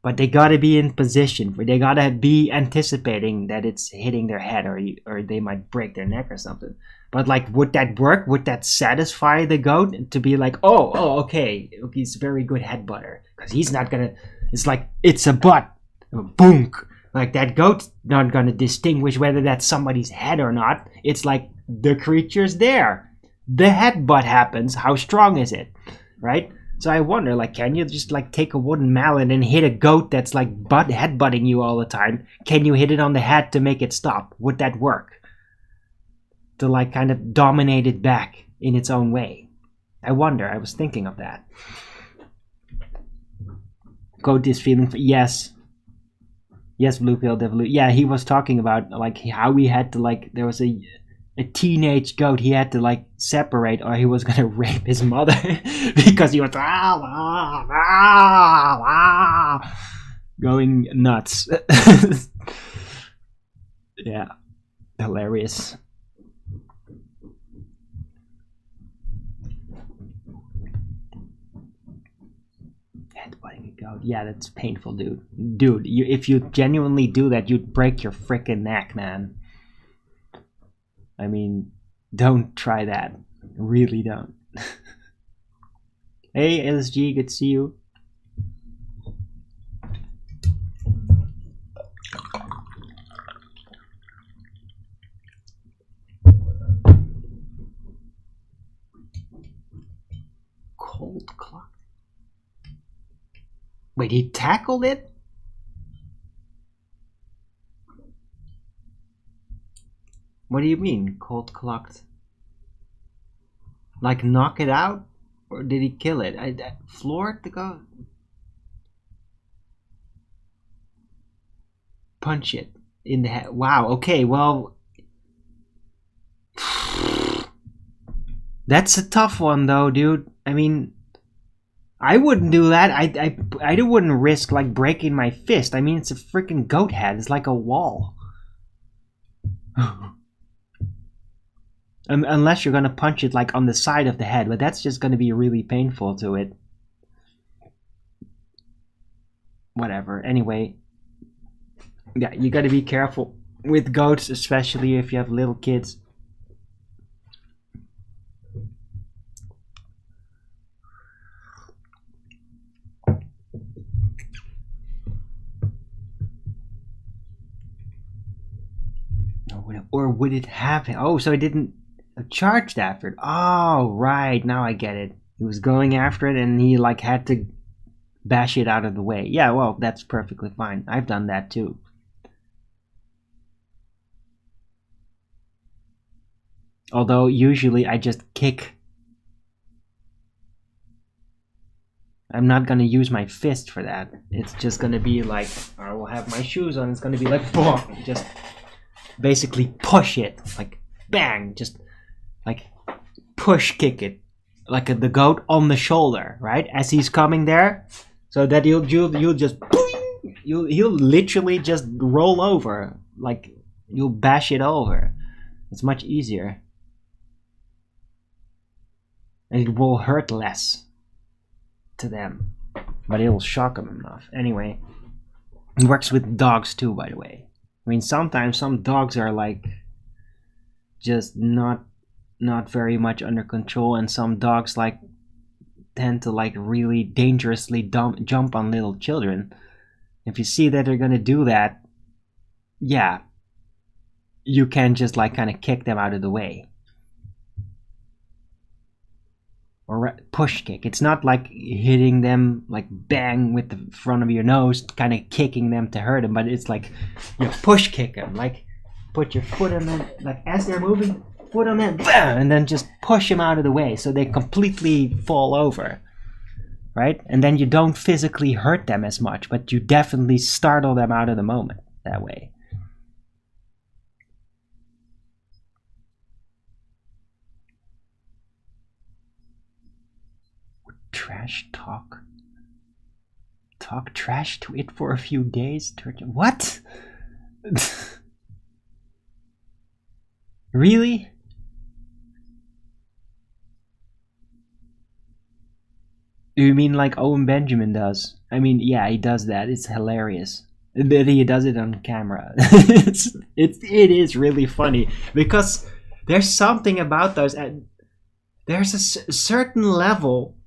But they gotta be in position. They gotta be anticipating that it's hitting their head, or they might break their neck or something. But like, would that work? Would that satisfy the goat to be like, oh, okay, he's a very good headbutter, because he's not gonna. It's like, it's a butt, boom, Like, that goat's not gonna distinguish whether that's somebody's head or not. It's like, the creature's there. The headbutt happens. How strong is it? Right? So I wonder, like, can you just, like, take a wooden mallet and hit a goat that's, like, headbutting you all the time? Can you hit it on the head to make it stop? Would that work? To, like, kind of dominate it back in its own way? I wonder. I was thinking of that. Goat is feeling... Yes. Yes, Blue Pill Devil. Yeah, he was talking about, like, how he had to, like... There was a teenage goat he had to, like, separate, or he was gonna rape his mother. Because he was... going nuts. Yeah. Hilarious. Headbutting a goat. Yeah, that's painful, dude. Dude, if you genuinely do that, you'd break your frickin' neck, man. I mean, don't try that. Really don't. Hey, LSG, good to see you. Cold clock. Wait, he tackled it? What do you mean, cold clocked? Like, knock it out? Or did he kill it? I floored the goat? Punch it in the head. Wow, okay, well... That's a tough one, though, dude. I mean... I wouldn't do that. I wouldn't risk, like, breaking my fist. I mean, it's a freaking goat head. It's like a wall. Unless you're gonna punch it, like, on the side of the head. But that's just gonna be really painful to it. Whatever. Anyway. Yeah, you gotta be careful with goats, especially if you have little kids. Or would it have him? Oh, so it didn't charge after it. Oh, right. Now I get it. He was going after it and he, like, had to bash it out of the way. Yeah, well, that's perfectly fine. I've done that too. Although, usually I just kick. I'm not gonna use my fist for that. It's just gonna be like, I will have my shoes on. It's gonna be like, boom, just... basically push it, like bang, just like push kick it, like the goat on the shoulder, right, as he's coming there, so that you'll just he'll literally just roll over, like you'll bash it over. It's much easier and it will hurt less to them, but it'll shock them enough. Anyway, it works with dogs too, by the way. I mean, sometimes some dogs are, like, just not very much under control, and some dogs, like, tend to, like, really dangerously jump on little children. If you see that they're gonna do that, yeah, you can just, like, kind of kick them out of the way. Or push kick. It's not like hitting them, like, bang with the front of your nose, kind of kicking them to hurt them, but it's like you push kick them, like put your foot on them, like as they're moving, foot on them, bam, and then just push them out of the way so they completely fall over, right? And then you don't physically hurt them as much, but you definitely startle them out of the moment that way. Trash talk trash to it for a few days. What? Really? You mean like Owen Benjamin does? I mean, yeah, he does that. It's hilarious. But he does it on camera. It is really funny because there's something about those. There's a certain level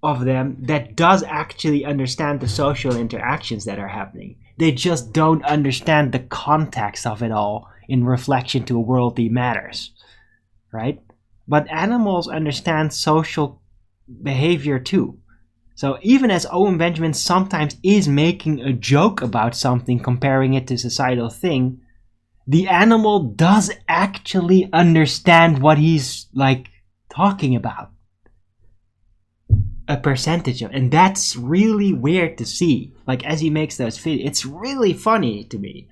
of them that does actually understand the social interactions that are happening. They just don't understand the context of it all in reflection to worldly matters, right? But animals understand social behavior too. So even as Owen Benjamin sometimes is making a joke about something, comparing it to societal thing, the animal does actually understand what he's like talking about. A percentage of, and that's really weird to see. Like as he makes those videos, it's really funny to me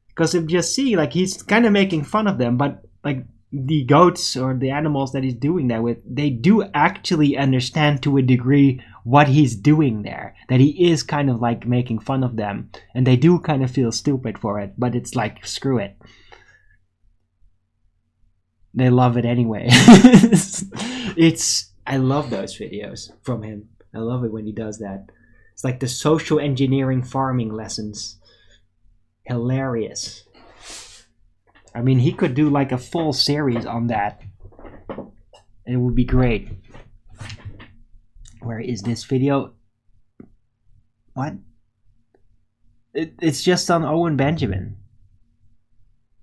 because you just see like he's kind of making fun of them, but like the goats or the animals that he's doing that with, they do actually understand to a degree what he's doing there, that he is kind of like making fun of them, and they do kind of feel stupid for it, but it's like screw it, they love it anyway. I love those videos from him. I love it when he does that. It's like the social engineering farming lessons. Hilarious. I mean, he could do like a full series on that. It would be great. Where is this video? What? It's just on Owen Benjamin.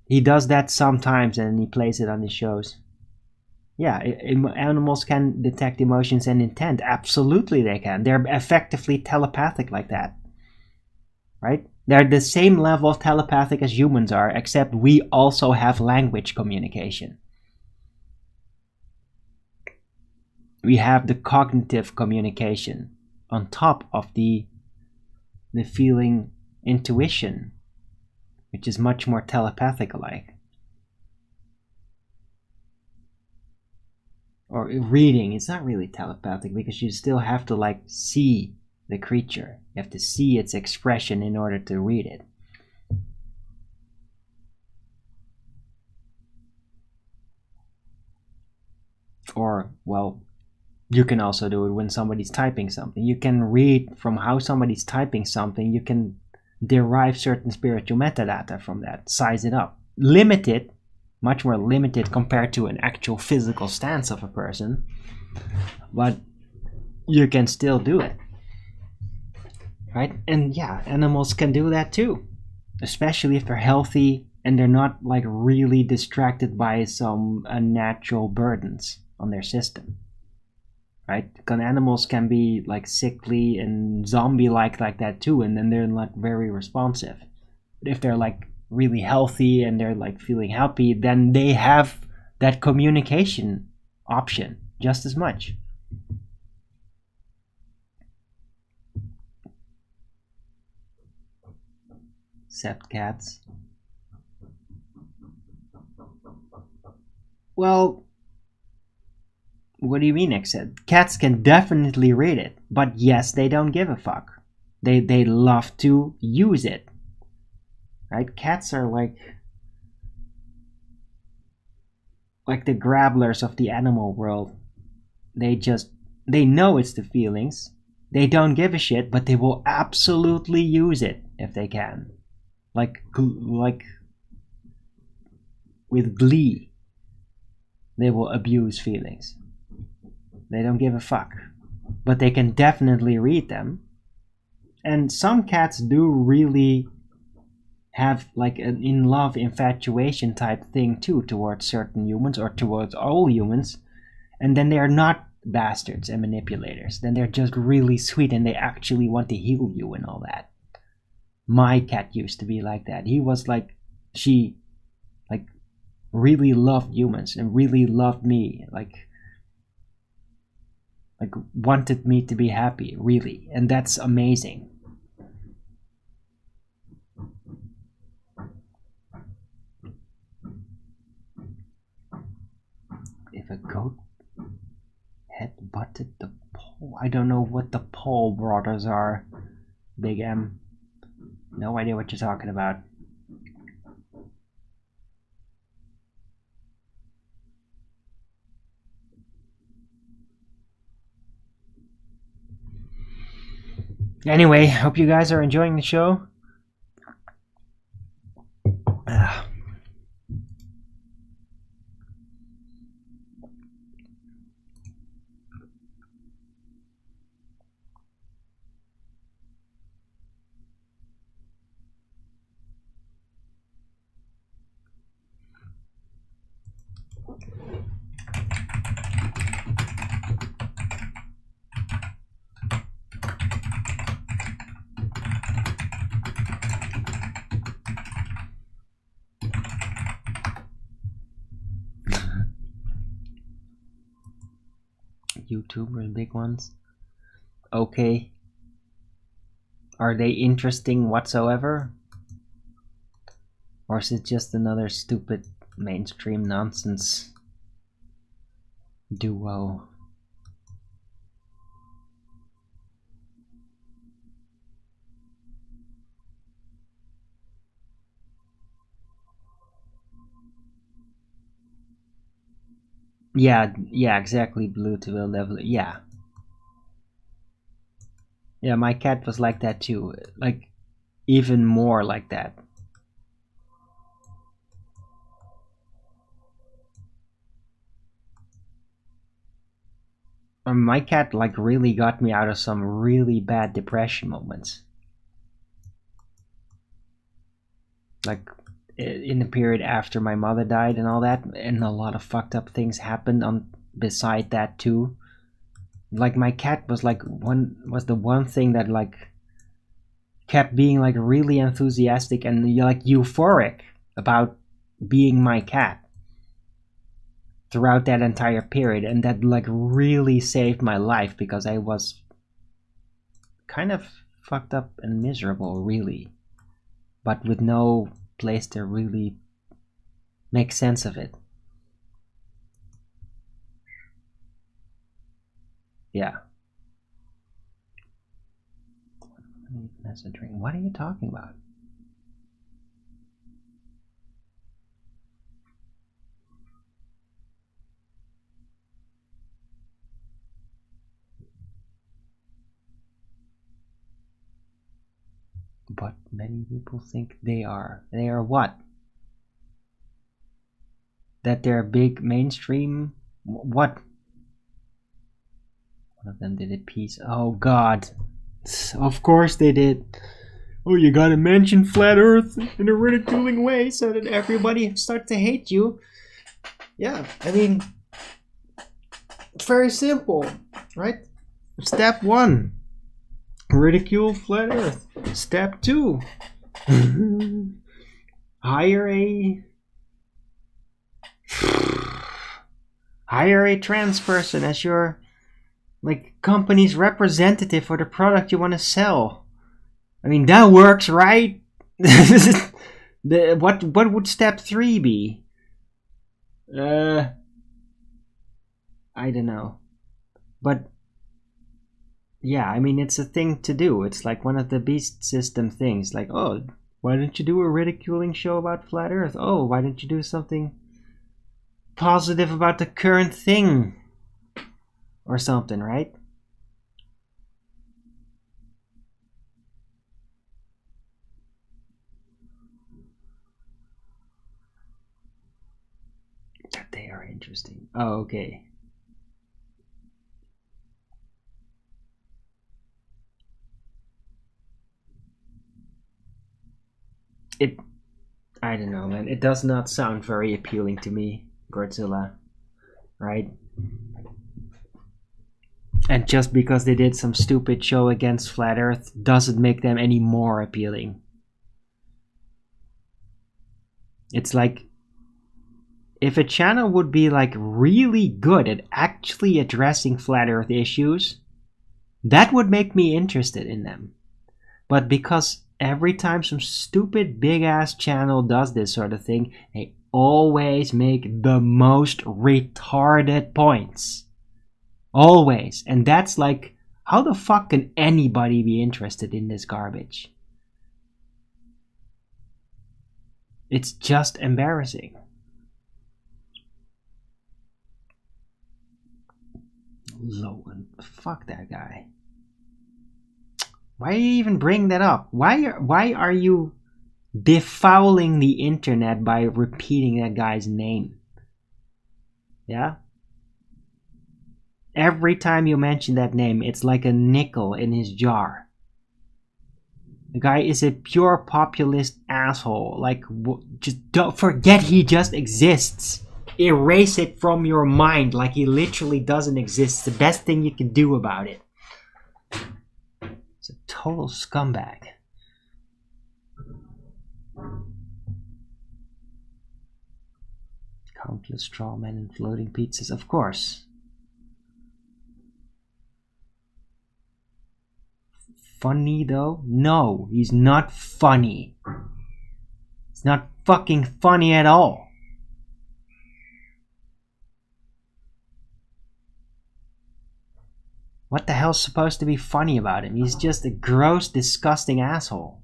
He does that sometimes and he plays it on his shows. Yeah, animals can detect emotions and intent. Absolutely they can. They're effectively telepathic like that. Right? They're the same level of telepathic as humans are, except we also have language communication. We have the cognitive communication on top of the feeling intuition, which is much more telepathic-like. Or reading, it's not really telepathic because you still have to like see the creature. You have to see its expression in order to read it. Or, well, you can also do it when somebody's typing something. You can read from how somebody's typing something. You can derive certain spiritual metadata from that, size it up, limit it, much more limited compared to an actual physical stance of a person, but you can still do it, right? And yeah, animals can do that too, especially if they're healthy and they're not like really distracted by some unnatural burdens on their system, right? Because animals can be like sickly and zombie-like like that too, and then they're not very responsive. But if they're like really healthy and they're like feeling happy, then they have that communication option just as much. Except cats. Well, what do you mean except? Cats can definitely read it, but yes, they don't give a fuck. They love to use it. Right? Cats are like the grabblers of the animal world. They know it's the feelings. They don't give a shit, but they will absolutely use it if they can. Like with glee. They will abuse feelings. They don't give a fuck. But they can definitely read them. And some cats do really have like an in-love infatuation type thing too towards certain humans or towards all humans, and then they're not bastards and manipulators. Then they're just really sweet and they actually want to heal you and all that. My cat used to be like that. He was like, she like really loved humans and really loved me, like wanted me to be happy, really, and that's amazing. If a goat headbutted the pole, I don't know what the Paul brothers are. Big M, no idea what you're talking about. Anyway, hope you guys are enjoying the show. YouTubers, big ones. Okay. Are they interesting whatsoever? Or is it just another stupid mainstream nonsense duo? Yeah, exactly. Blue to the level. Yeah. Yeah, my cat was like that too. Like, even more like that. My cat like really got me out of some really bad depression moments. Like in the period after my mother died and all that, and a lot of fucked up things happened on beside that too. Like my cat was like the one thing that like kept being like really enthusiastic and like euphoric about being my cat throughout that entire period, and that like really saved my life because I was kind of fucked up and miserable, really, but with no place to really make sense of it. Yeah. Messaging. What are you talking about? But many people think they are. They are what? That they're big mainstream? What? One of them did a piece. Oh god. Of course they did. Oh, you gotta mention Flat Earth in a ridiculing way so that everybody starts to hate you. Yeah, I mean, it's very simple, right? Step 1. Ridicule Flat Earth. Step 2. Hire a trans person as your like company's representative for the product you want to sell. I mean, that works, right? What would step 3 be? I don't know. But yeah, I mean, it's a thing to do. It's like one of the beast system things. Like, oh, why don't you do a ridiculing show about Flat Earth? Oh, why don't you do something positive about the current thing? Or something, right? That they are interesting. Oh, okay. I don't know, man. It does not sound very appealing to me, Godzilla. Right? And just because they did some stupid show against Flat Earth doesn't make them any more appealing. It's like, if a channel would be like really good at actually addressing Flat Earth issues, that would make me interested in them. But because every time some stupid big ass channel does this sort of thing, they always make the most retarded points. Always. And that's like, how the fuck can anybody be interested in this garbage? It's just embarrassing. Lowen, fuck that guy. Why are you even bring that up? Why are you defouling the internet by repeating that guy's name? Yeah? Every time you mention that name, it's like a nickel in his jar. The guy is a pure populist asshole. Like, just don't forget he just exists. Erase it from your mind like he literally doesn't exist. It's the best thing you can do about it. It's a total scumbag. Countless straw men and floating pizzas, of course. funny though? No, he's not funny. It's not fucking funny at all. What the hell's supposed to be funny about him? He's just a gross, disgusting asshole.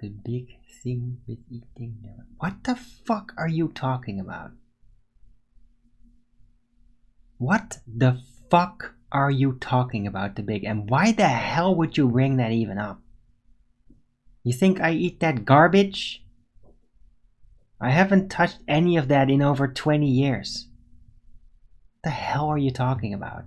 The big thing with eating. What the fuck are you talking about? What the fuck are you talking about, the big? And why the hell would you bring that even up? You think I eat that garbage? I haven't touched any of that in over 20 years. What the hell are you talking about?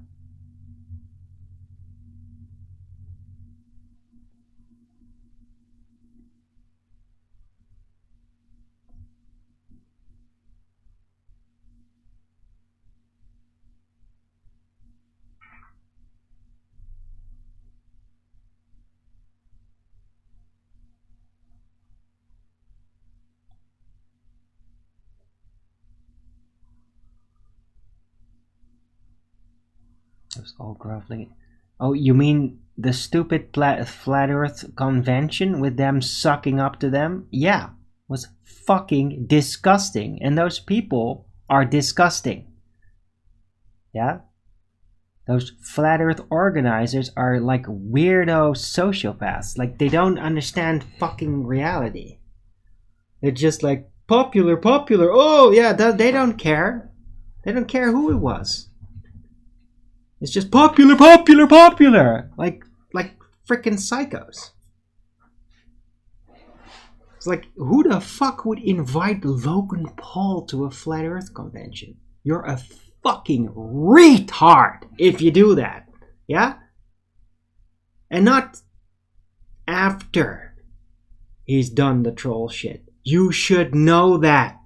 Those all groveling. Oh, you mean the stupid flat earth convention with them sucking up to them? Yeah, was fucking disgusting. And those people are disgusting. Yeah? Those flat earth organizers are like weirdo sociopaths. Like, they don't understand fucking reality. They're just like, popular. Oh, yeah, they don't care. They don't care who it was. It's just popular. Like frickin' psychos. It's like, who the fuck would invite Logan Paul to a flat earth convention? You're a fucking retard if you do that. Yeah? And not after he's done the troll shit. You should know that.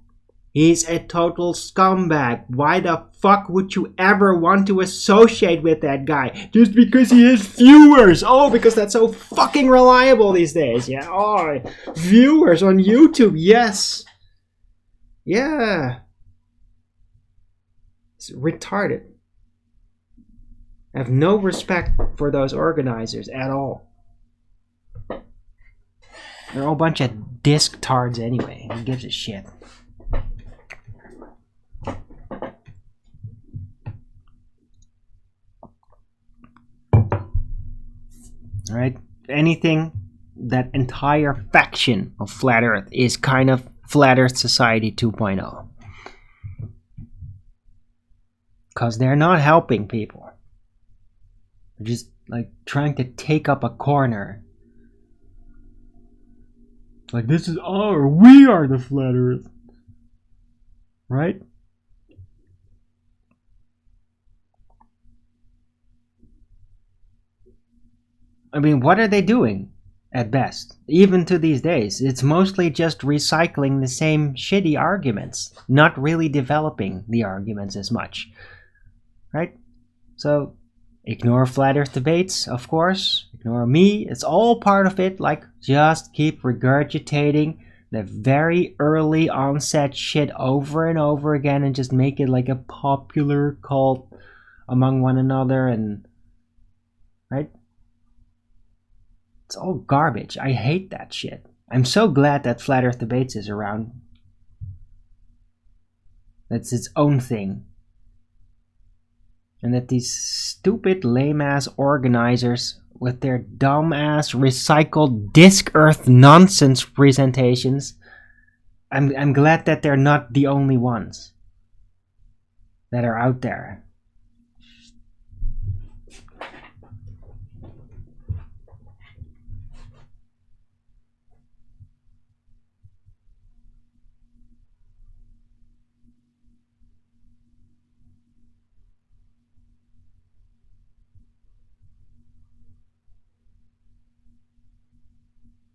He's a total scumbag. Why the fuck would you ever want to associate with that guy? Just because he has viewers. Oh, because that's so fucking reliable these days. Yeah. Oh, viewers on YouTube. Yes. Yeah. It's retarded. I have no respect for those organizers at all. They're all a bunch of disc tards anyway. Who gives a shit? Right? Anything, that entire faction of Flat Earth is kind of Flat Earth Society 2.0. Because they're not helping people. They're just like trying to take up a corner. Like, we are the Flat Earth. Right? I mean, what are they doing at best? Even to these days, it's mostly just recycling the same shitty arguments, not really developing the arguments as much. Right? So, ignore Flat Earth debates, of course. Ignore me. It's all part of it. Like, just keep regurgitating the very early onset shit over and over again and just make it like a popular cult among one another and... Right? It's all garbage. I hate that shit. I'm so glad that Flat Earth Debates is around. That's its own thing. And that these stupid lame-ass organizers with their dumb-ass recycled disc earth nonsense presentations, I'm glad that they're not the only ones. that are out there.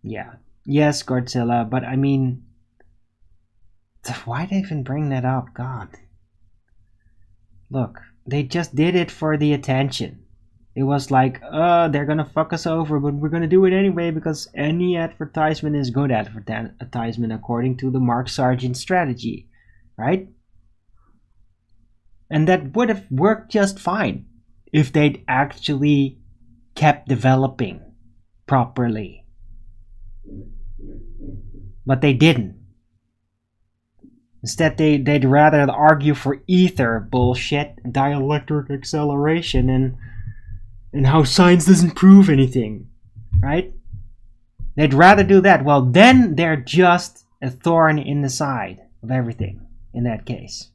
Yeah. Yes, Godzilla, but I mean, why they even bring that up? God. Look, they just did it for the attention. It was like, they're gonna fuck us over, but we're gonna do it anyway because any advertisement is good advertisement according to the Mark Sargent strategy, right? And that would have worked just fine if they'd actually kept developing properly. But they didn't. Instead, they'd rather argue for ether bullshit, dielectric acceleration, and how science doesn't prove anything, right? They'd rather do that. Well, then they're just a thorn in the side of everything in that case.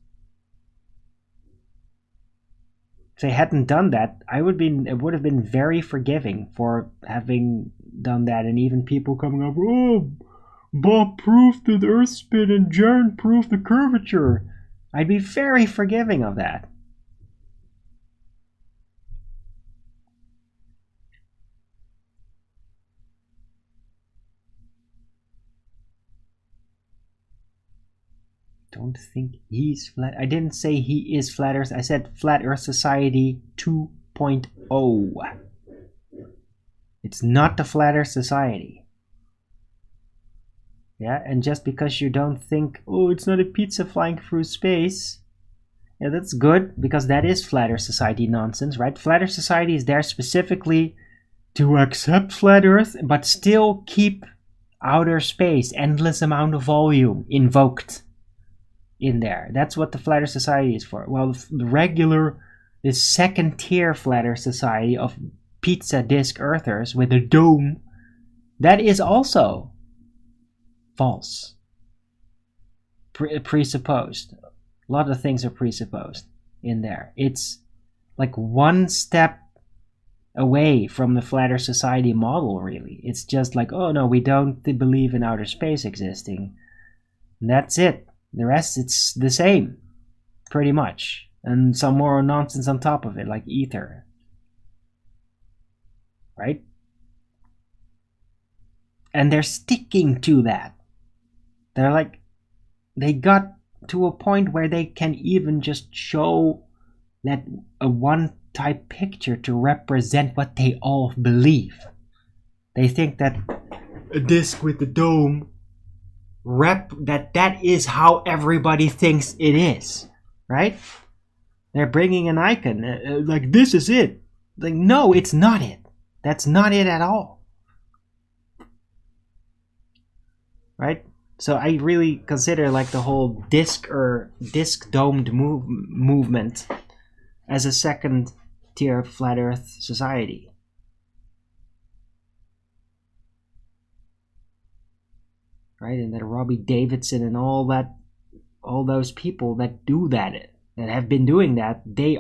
If they hadn't done that, it would have been very forgiving for having done that, and even people coming up, oh, Bob proved the Earth spin and Jaron proved the curvature. I'd be very forgiving of that. Don't think he's flat. I didn't say he is Flat Earth. I said Flat Earth Society 2.0. It's not the Flat Earth Society. Yeah, and just because you don't think, oh, it's not a pizza flying through space, yeah, that's good, because that is Flat Earth Society nonsense, right? Flat Earth Society is there specifically to accept Flat Earth, but still keep outer space, endless amount of volume invoked in there. That's what the Flat Earth Society is for. Well, the second tier Flat Earth Society of pizza disc earthers with a dome, that is also false. Presupposed. A lot of things are presupposed in there. It's like one step away from the Flat Earth Society model, really. It's just like, oh no, we don't believe in outer space existing. And that's it. The rest, it's the same, pretty much. And some more nonsense on top of it, like ether. Right? And they're sticking to that. They're like, they got to a point where they can even just show that a one type picture to represent what they all believe. They think that a disc with a dome that is how everybody thinks it is, right? They're bringing an icon like, this is it. Like, no, it's not it. That's not it at all, right? So I really consider like the whole disc domed movement as a second tier Flat Earth Society. Right? And that Robbie Davidson and all those people that do that have been doing that, they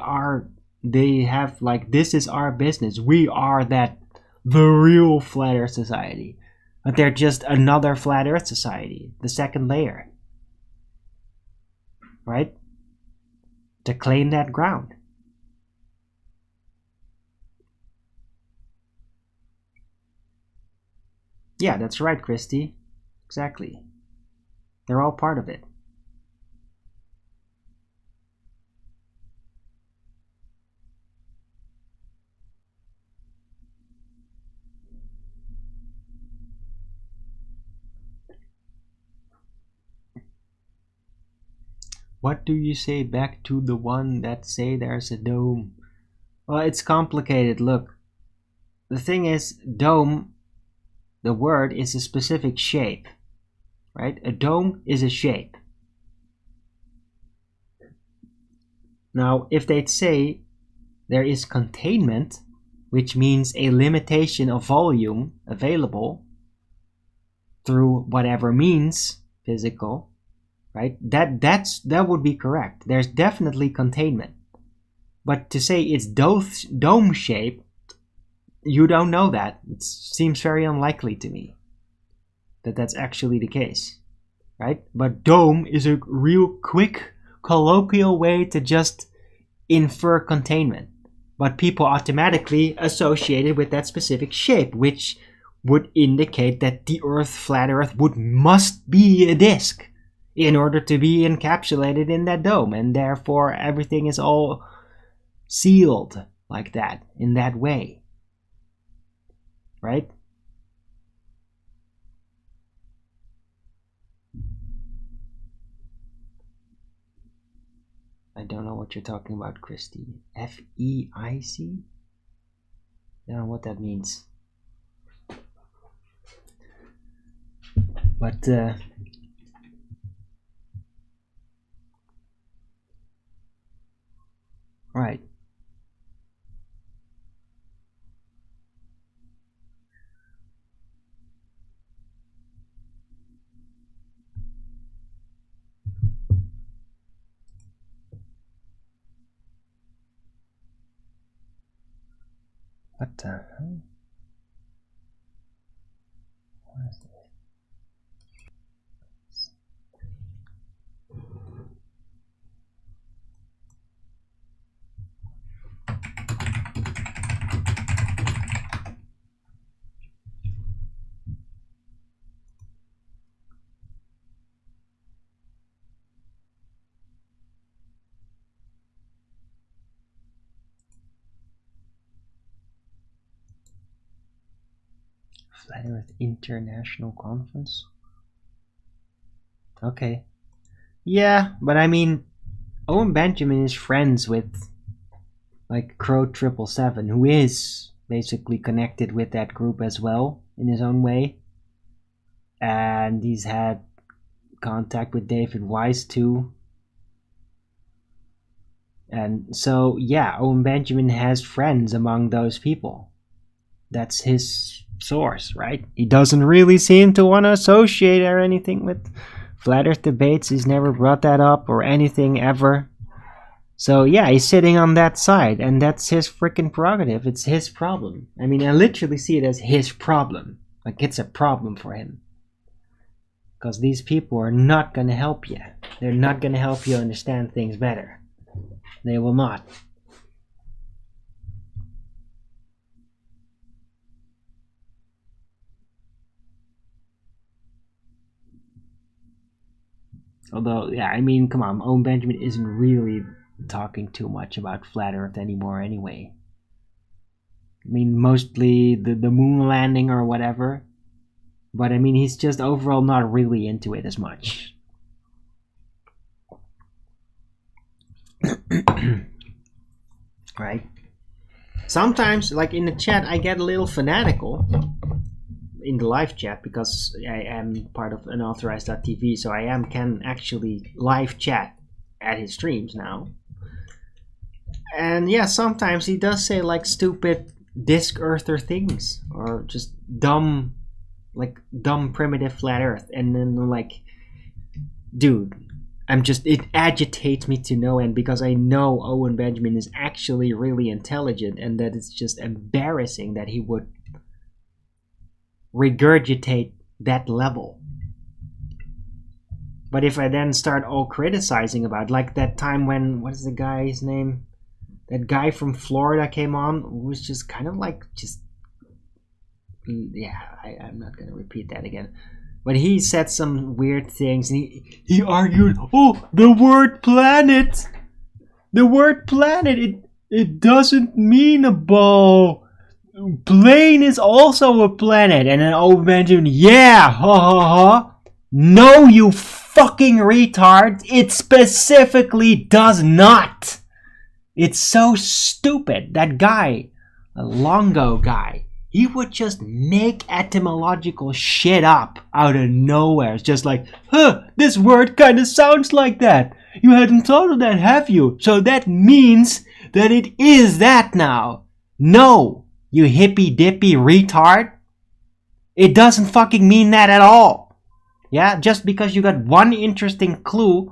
have like, this is our business. We are the real Flat Earth Society. But they're just another Flat Earth Society, the second layer. Right? To claim that ground. Yeah, that's right, Christy. Exactly. They're all part of it. What do you say back to the one that say there's a dome? Well, it's complicated. Look, the thing is, dome, the word is a specific shape, right? A dome is a shape. Now, if they'd say there is containment, which means a limitation of volume available through whatever means, physical, right? That would be correct. There's definitely containment. But to say it's dome shaped, you don't know that. It seems very unlikely to me that that's actually the case, right? But dome is a real quick colloquial way to just infer containment. But people automatically associate it with that specific shape, which would indicate that the Earth, flat Earth, must be a disk in order to be encapsulated in that dome, and therefore everything is all sealed like that, in that way, right? I don't know what you're talking about, Christy. FEIC? I don't know what that means. But, right. What the hell? What is this? Flat Earth International Conference? Okay. Yeah, but I mean, Owen Benjamin is friends with, like, Crow 777, who is basically connected with that group as well, in his own way. And he's had contact with David Weiss, too. And so, yeah, Owen Benjamin has friends among those people. That's his source, right? He doesn't really seem to want to associate or anything with Flat Earth debates. He's never brought that up or anything ever. So yeah, he's sitting on that side, and that's his freaking prerogative. It's his problem. I mean, I literally see it as his problem. Like, it's a problem for him. Because these people are not going to help you. They're not going to help you understand things better. They will not. Although, yeah, I mean, come on, Owen Benjamin isn't really talking too much about Flat Earth anymore anyway. I mean, mostly the moon landing or whatever. But I mean, he's just overall not really into it as much. Right? Sometimes, like in the chat, I get a little fanatical in the live chat because I am part of unauthorized.tv, so I can actually live chat at his streams now. And yeah, sometimes he does say like stupid disc earther things or just dumb primitive flat earth, and then like, dude, it agitates me to no end because I know Owen Benjamin is actually really intelligent, and that it's just embarrassing that he would regurgitate that level. But if I then start all criticizing about, like that time when, what is the guy's name? That guy from Florida came on, who was just kind of like, I'm not going to repeat that again. But he said some weird things, and he argued, oh, the word planet, it doesn't mean a ball. Plane is also a planet. And then Owen Benjamin, yeah, ha ha ha. No, you fucking retard. It specifically does not. It's so stupid. That guy, a Longo guy, he would just make etymological shit up out of nowhere. It's just like, this word kind of sounds like that. You hadn't thought of that, have you? So that means that it is that now. No, you hippy dippy retard. It doesn't fucking mean that at all. Yeah, just because you got one interesting clue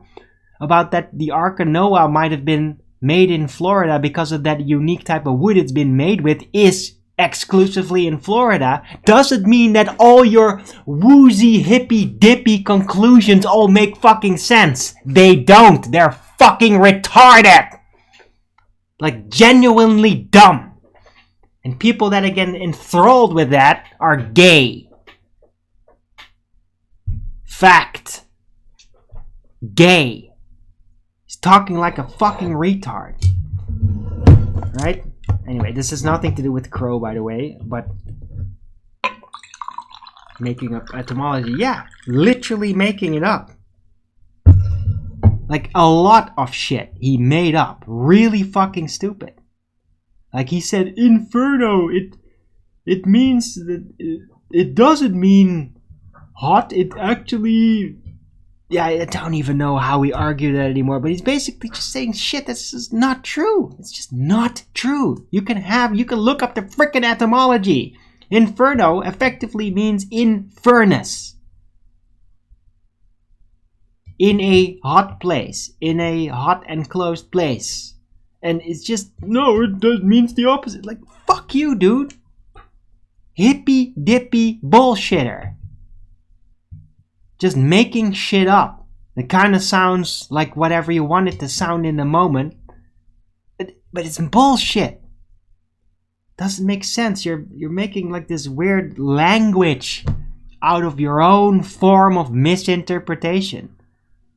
about that the Ark of Noah might have been made in Florida because of that unique type of wood it's been made with is exclusively in Florida, doesn't mean that all your woozy hippy dippy conclusions all make fucking sense. They don't. They're fucking retarded. Like genuinely dumb. And people that get enthralled with that are gay. Fact. Gay. He's talking like a fucking retard. Right? Anyway, this has nothing to do with Crow, by the way, but making up etymology. Yeah, literally making it up. Like a lot of shit he made up. Really fucking stupid. Like he said, Inferno, it means that it doesn't mean hot, it actually... Yeah, I don't even know how we argue that anymore, but he's basically just saying shit that's just not true. It's just not true. You can look up the frickin' etymology. Inferno effectively means in furnace. In a hot place. In a hot enclosed place. And it's just, no, it means the opposite. Like, fuck you, dude. Hippy dippy bullshitter. Just making shit up. It kind of sounds like whatever you want it to sound in the moment. But it's bullshit. Doesn't make sense. You're making like this weird language out of your own form of misinterpretation.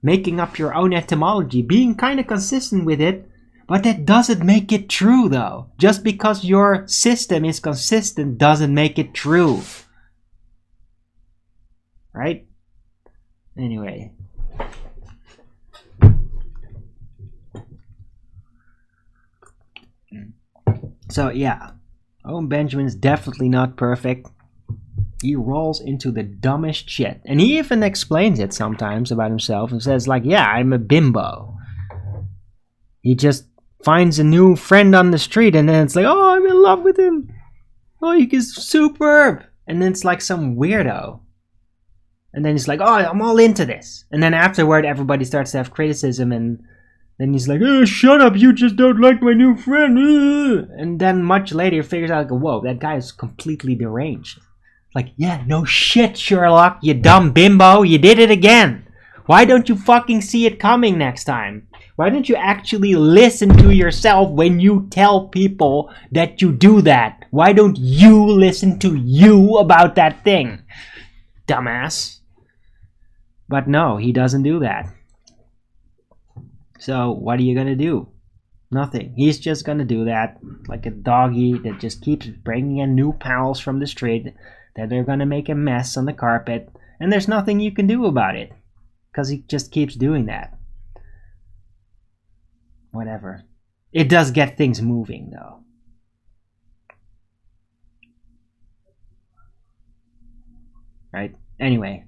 Making up your own etymology. Being kind of consistent with it. But that doesn't make it true though. Just because your system is consistent doesn't make it true. Right? Anyway. So yeah. Owen Benjamin's definitely not perfect. He rolls into the dumbest shit. And he even explains it sometimes about himself and says like, yeah, I'm a bimbo. He just finds a new friend on the street and then it's like, oh, I'm in love with him. Oh, he's superb. And then it's like some weirdo. And then he's like, oh, I'm all into this. And then afterward, everybody starts to have criticism. And then he's like, oh, shut up. You just don't like my new friend. And then much later, he figures out, like, whoa, that guy is completely deranged. Like, yeah, no shit, Sherlock. You dumb bimbo. You did it again. Why don't you fucking see it coming next time? Why don't you actually listen to yourself when you tell people that you do that? Why don't you listen to you about that thing? Dumbass. But no, he doesn't do that. So what are you gonna do? Nothing. He's just gonna do that like a doggy that just keeps bringing in new pals from the street that they're gonna make a mess on the carpet, and there's nothing you can do about it because he just keeps doing that. Whatever. It does get things moving though. Right? Anyway.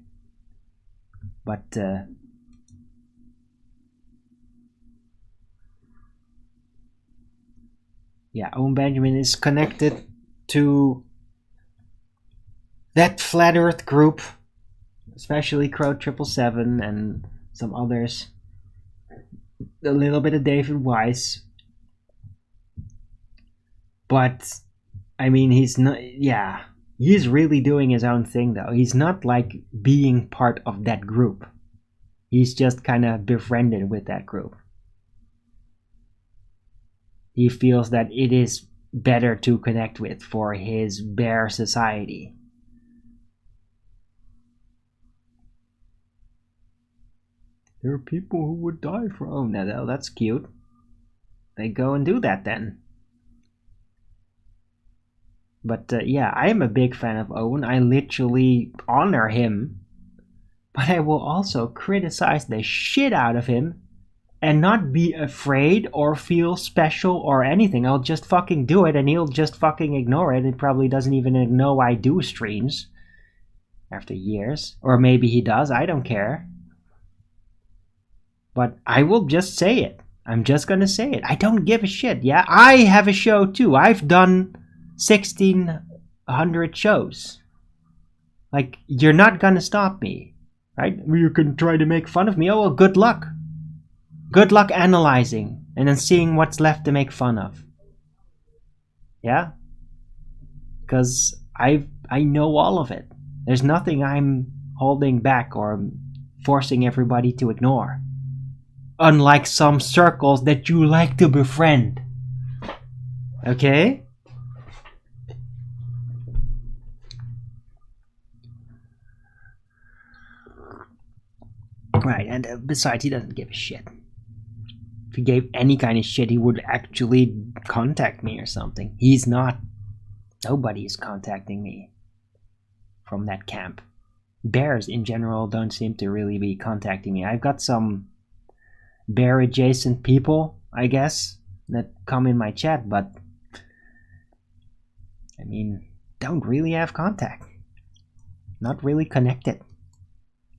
But, yeah, Owen Benjamin is connected to that Flat Earth group, especially Crow 777 and some others. A little bit of David Weiss. But, I mean, he's not, yeah. He's really doing his own thing, though. He's not, like, being part of that group. He's just kind of befriended with that group. He feels that it is better to connect with for his bare society. There are people who would die for... Oh, no, that's cute. They go and do that, then. But yeah, I am a big fan of Owen. I literally honor him. But I will also criticize the shit out of him and not be afraid or feel special or anything. I'll just fucking do it and he'll just fucking ignore it. He probably doesn't even know I do streams after years. Or maybe he does. I don't care. But I will just say it. I'm just gonna say it. I don't give a shit. Yeah, I have a show too. I've done 1,600 shows. Like, you're not gonna stop me. right? You can try to make fun of me. Oh, well, good luck. Good luck analyzing and then seeing what's left to make fun of. Yeah? Because I know all of it. There's nothing I'm holding back or forcing everybody to ignore. Unlike some circles that you like to befriend. Okay? Right, and besides, he doesn't give a shit. If he gave any kind of shit, he would actually contact me or something. He's not. Nobody is contacting me from that camp. Bears in general don't seem to really be contacting me. I've got some bear adjacent people, I guess, that come in my chat, but I mean, don't really have contact. Not really connected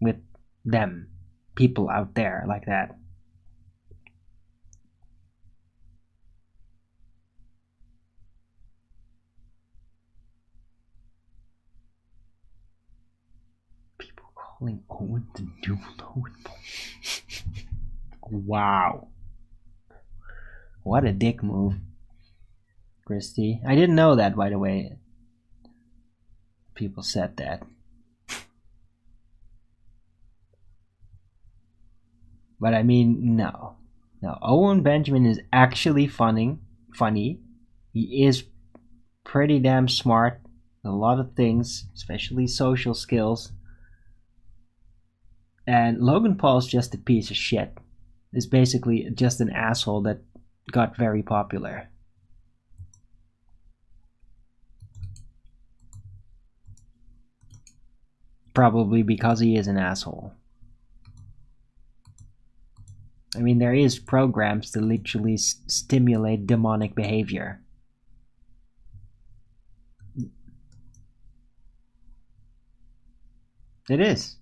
with them, people out there like that. People calling Owen the new Logan Paul. Wow. What a dick move, Christy. I didn't know that, by the way. People said that. But I mean, no. No, Owen Benjamin is actually funny. He is pretty damn smart. A lot of things, especially social skills. And Logan Paul's just a piece of shit. Is basically just an asshole that got very popular. Probably because he is an asshole. I mean, there is programs to literally stimulate demonic behavior. It is.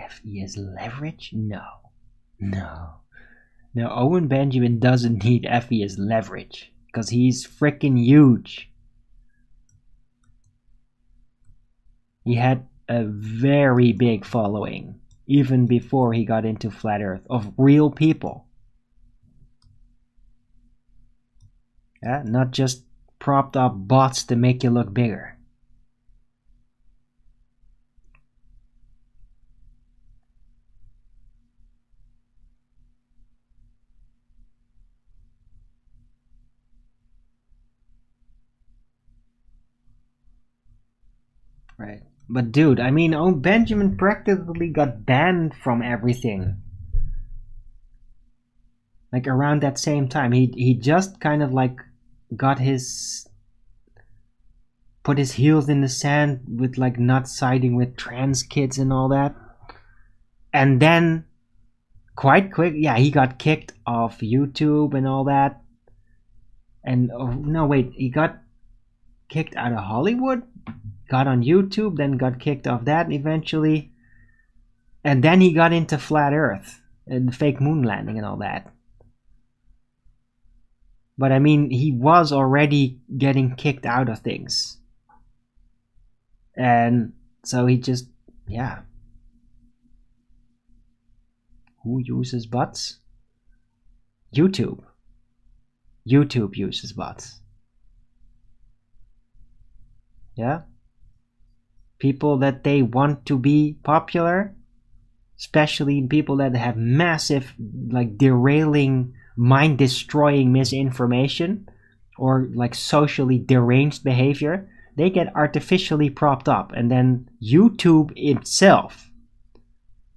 FE is leverage? No. No, Owen Benjamin doesn't need FE as leverage. Because he's freaking huge. He had a very big following. Even before he got into Flat Earth. Of real people. Yeah, not just propped up bots to make you look bigger. Right. But dude, I mean, Owen Benjamin practically got banned from everything. Like around that same time. He just kind of like got his... put his heels in the sand with like not siding with trans kids and all that. And then quite quick, yeah, he got kicked off YouTube and all that. And oh, no, wait, he got kicked out of Hollywood? Got on YouTube, then got kicked off that eventually. And then he got into Flat Earth and the fake moon landing and all that. But I mean, he was already getting kicked out of things. And so he just, yeah. Who uses bots? YouTube. YouTube uses bots. Yeah? People that they want to be popular, especially people that have massive, like, derailing, mind-destroying misinformation or like socially deranged behavior, they get artificially propped up, and then YouTube itself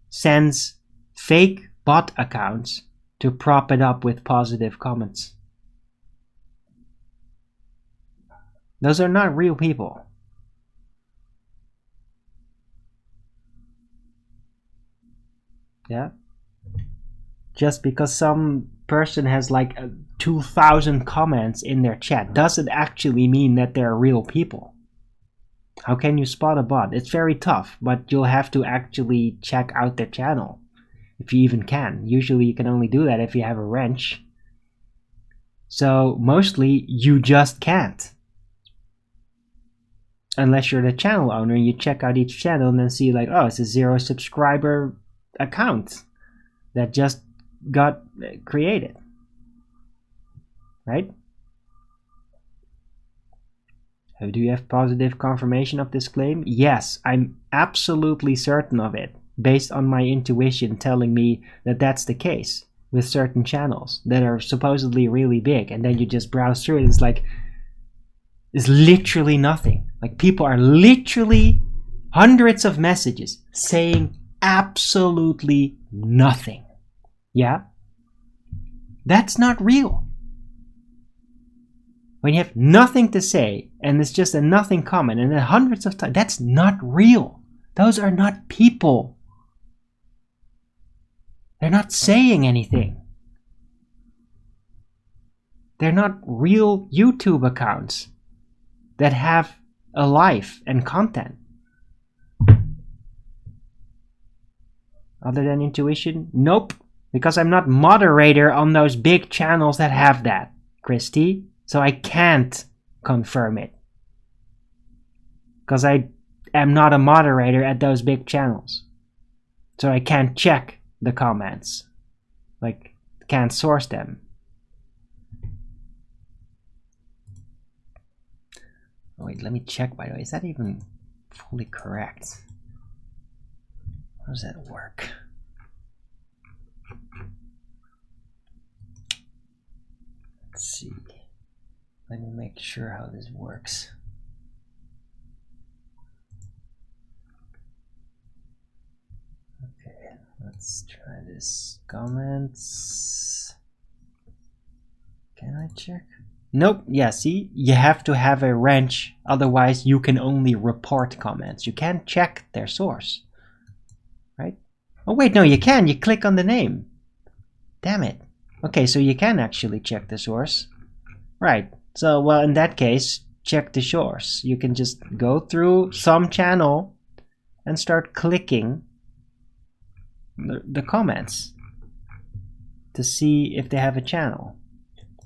sends fake bot accounts to prop it up with positive comments. Those are not real people. Yeah. Just because some person has like 2,000 comments in their chat doesn't actually mean that they're real people. How can you spot a bot? It's very tough, but you'll have to actually check out their channel. if you even can. Usually you can only do that if you have a wrench. So mostly you just can't. Unless you're the channel owner and you check out each channel and then see like, oh, it's a 0 subscriber account that just got created. Right? Do you have positive confirmation of this claim? Yes, I'm absolutely certain of it, based on my intuition telling me that that's the case with certain channels that are supposedly really big, and then you just browse through it and it's like, it's literally nothing. Like, people are literally hundreds of messages saying absolutely nothing. Yeah? That's not real. When you have nothing to say and it's just a nothing comment and then hundreds of times, that's not real. Those are not people. They're not saying anything. They're not real YouTube accounts that have a life and content. Other than intuition? Nope. Because I'm not moderator on those big channels that have that, Christy. So I can't confirm it. Because I am not a moderator at those big channels. So I can't check the comments. Like, can't source them. Oh, wait, let me check, by the way. Is that even fully correct? How does that work? Let's see. Let me make sure how this works. Okay, let's try this. Comments. Can I check? Nope. Yeah, see? You have to have a wrench, otherwise you can only report comments. You can't check their source. Right? Oh wait, no, you can. You click on the name. Damn it. Okay, so you can actually check the source. Right. So, well, in that case, check the source. You can just go through some channel and start clicking the comments to see if they have a channel.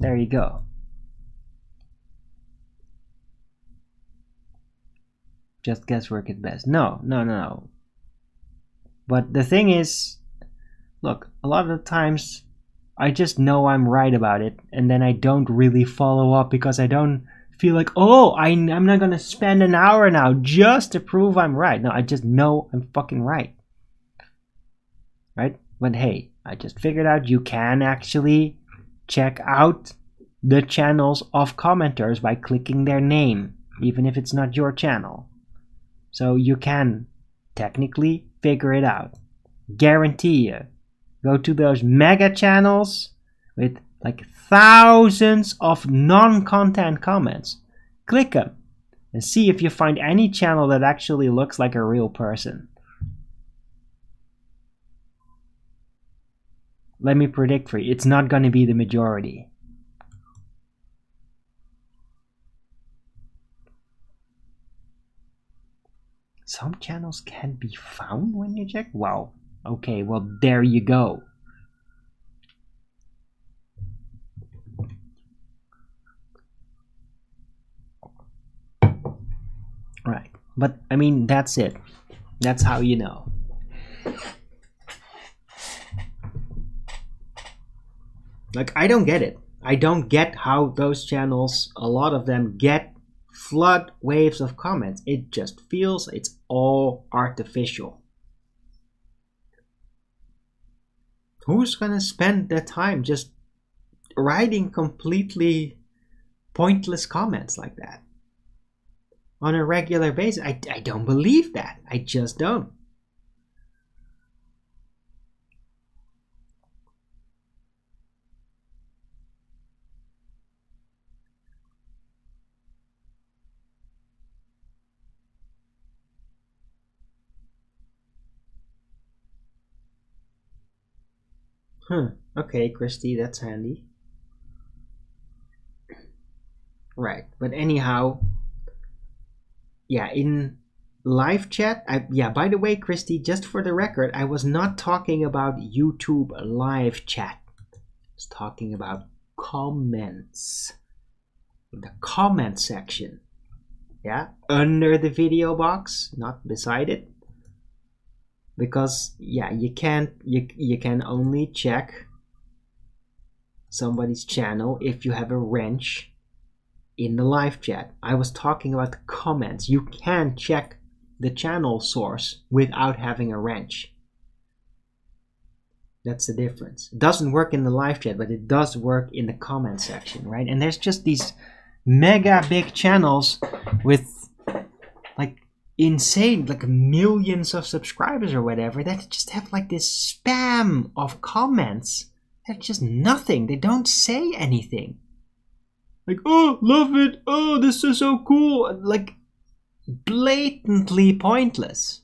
There you go. Just guesswork at best. No. But the thing is, look, a lot of the times I just know I'm right about it, and then I don't really follow up because I don't feel like, oh, I'm not gonna spend an hour now just to prove I'm right. No, I just know I'm fucking right. Right? But hey, I just figured out you can actually check out the channels of commenters by clicking their name, even if it's not your channel. So you can technically figure it out. Guarantee you. Go to those mega channels with like thousands of non-content comments. Click them and see if you find any channel that actually looks like a real person. Let me predict for you, it's not going to be the majority. Some channels can't be found when you check? Wow. Okay, well, there you go. Right. But, I mean, that's it. That's how you know. Like, I don't get it. I don't get how those channels, a lot of them, get flood waves of comments. It just feels it's all artificial. Who's gonna spend the time just writing completely pointless comments like that on a regular basis? I don't believe that. I just don't. Okay, Christy, that's handy. Right, but anyhow, yeah, in live chat, yeah, by the way, Christy, just for the record, I was not talking about YouTube live chat. I was talking about comments. In the comment section. Yeah, under the video box, not beside it. Because yeah, you can only check somebody's channel if you have a wrench in the live chat. I was talking about the comments. You can check the channel source without having a wrench. That's the difference. It doesn't work in the live chat, but it does work in the comment section, right? And there's just these mega big channels with like insane, like millions of subscribers or whatever, that just have like this spam of comments. They're just nothing. They don't say anything. Like, oh, love it. Oh, this is so cool. Like, blatantly pointless.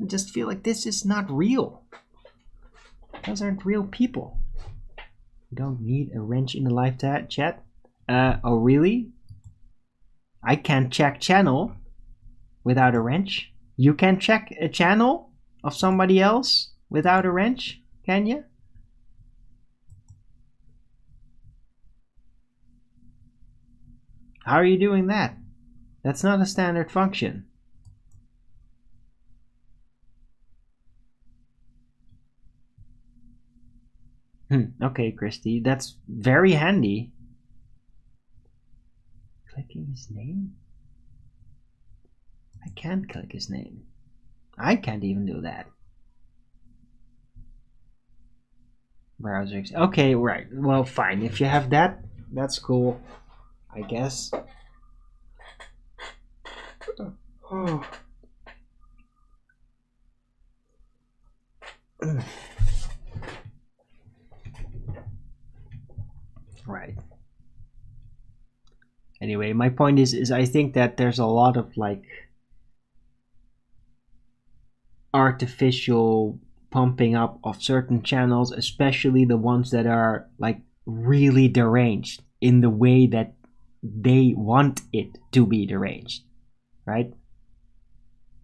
I just feel like this is not real. Those aren't real people. You don't need a wrench in the live chat. Oh, really? I can't check channel without a wrench. You can check a channel of somebody else without a wrench, can you? How are you doing that? That's not a standard function. Okay, Christy, that's very handy. Clicking his name? I can't click his name. I can't even do that. Browser. Okay, right. Well, fine. If you have that, that's cool, I guess. Oh. Right. Anyway, my point is I think that there's a lot of like artificial pumping up of certain channels, especially the ones that are like really deranged in the way that they want it to be deranged, right?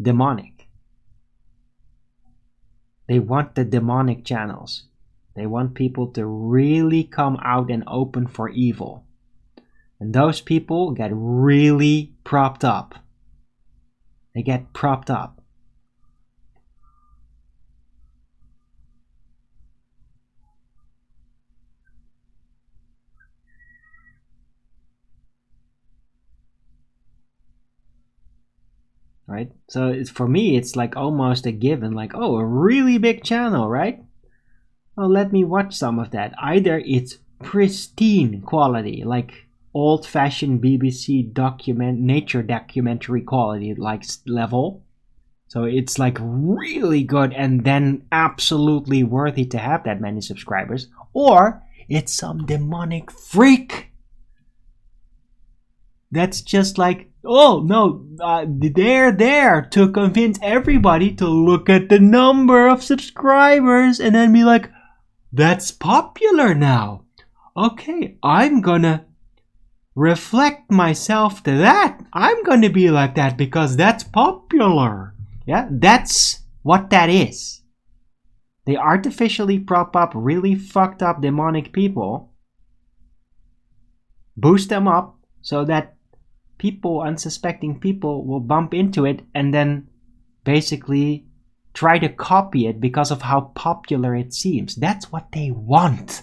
Demonic. They want the demonic channels. They want people to really come out and open for evil. And those people get really propped up. They get propped up. Right? So it's, for me, it's like almost a given, like, oh, a really big channel, right? Oh, let me watch some of that. Either it's pristine quality, like old-fashioned BBC nature documentary quality, like level. So it's like really good and then absolutely worthy to have that many subscribers. Or it's some demonic freak that's just like, oh no, they're there to convince everybody to look at the number of subscribers and then be like, that's popular now. Okay, I'm gonna reflect myself to that. I'm gonna be like that because that's popular. Yeah, that's what that is. They artificially prop up really fucked up demonic people, boost them up so that people, unsuspecting people, will bump into it and then basically try to copy it because of how popular it seems. That's what they want.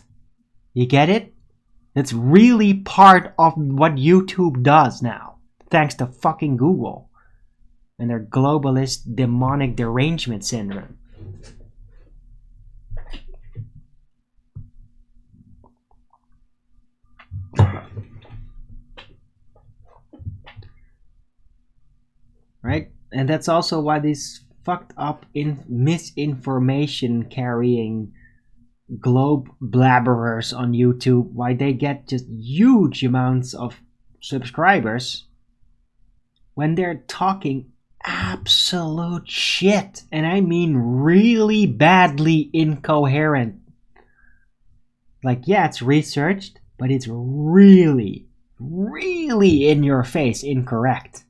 You get it? That's really part of what YouTube does now, thanks to fucking Google and their globalist demonic derangement syndrome. Right? And that's also why these fucked up misinformation carrying globe blabberers on YouTube, why they get just huge amounts of subscribers when they're talking absolute shit. And I mean really badly incoherent. Like, yeah, it's researched, but it's really, really in your face incorrect.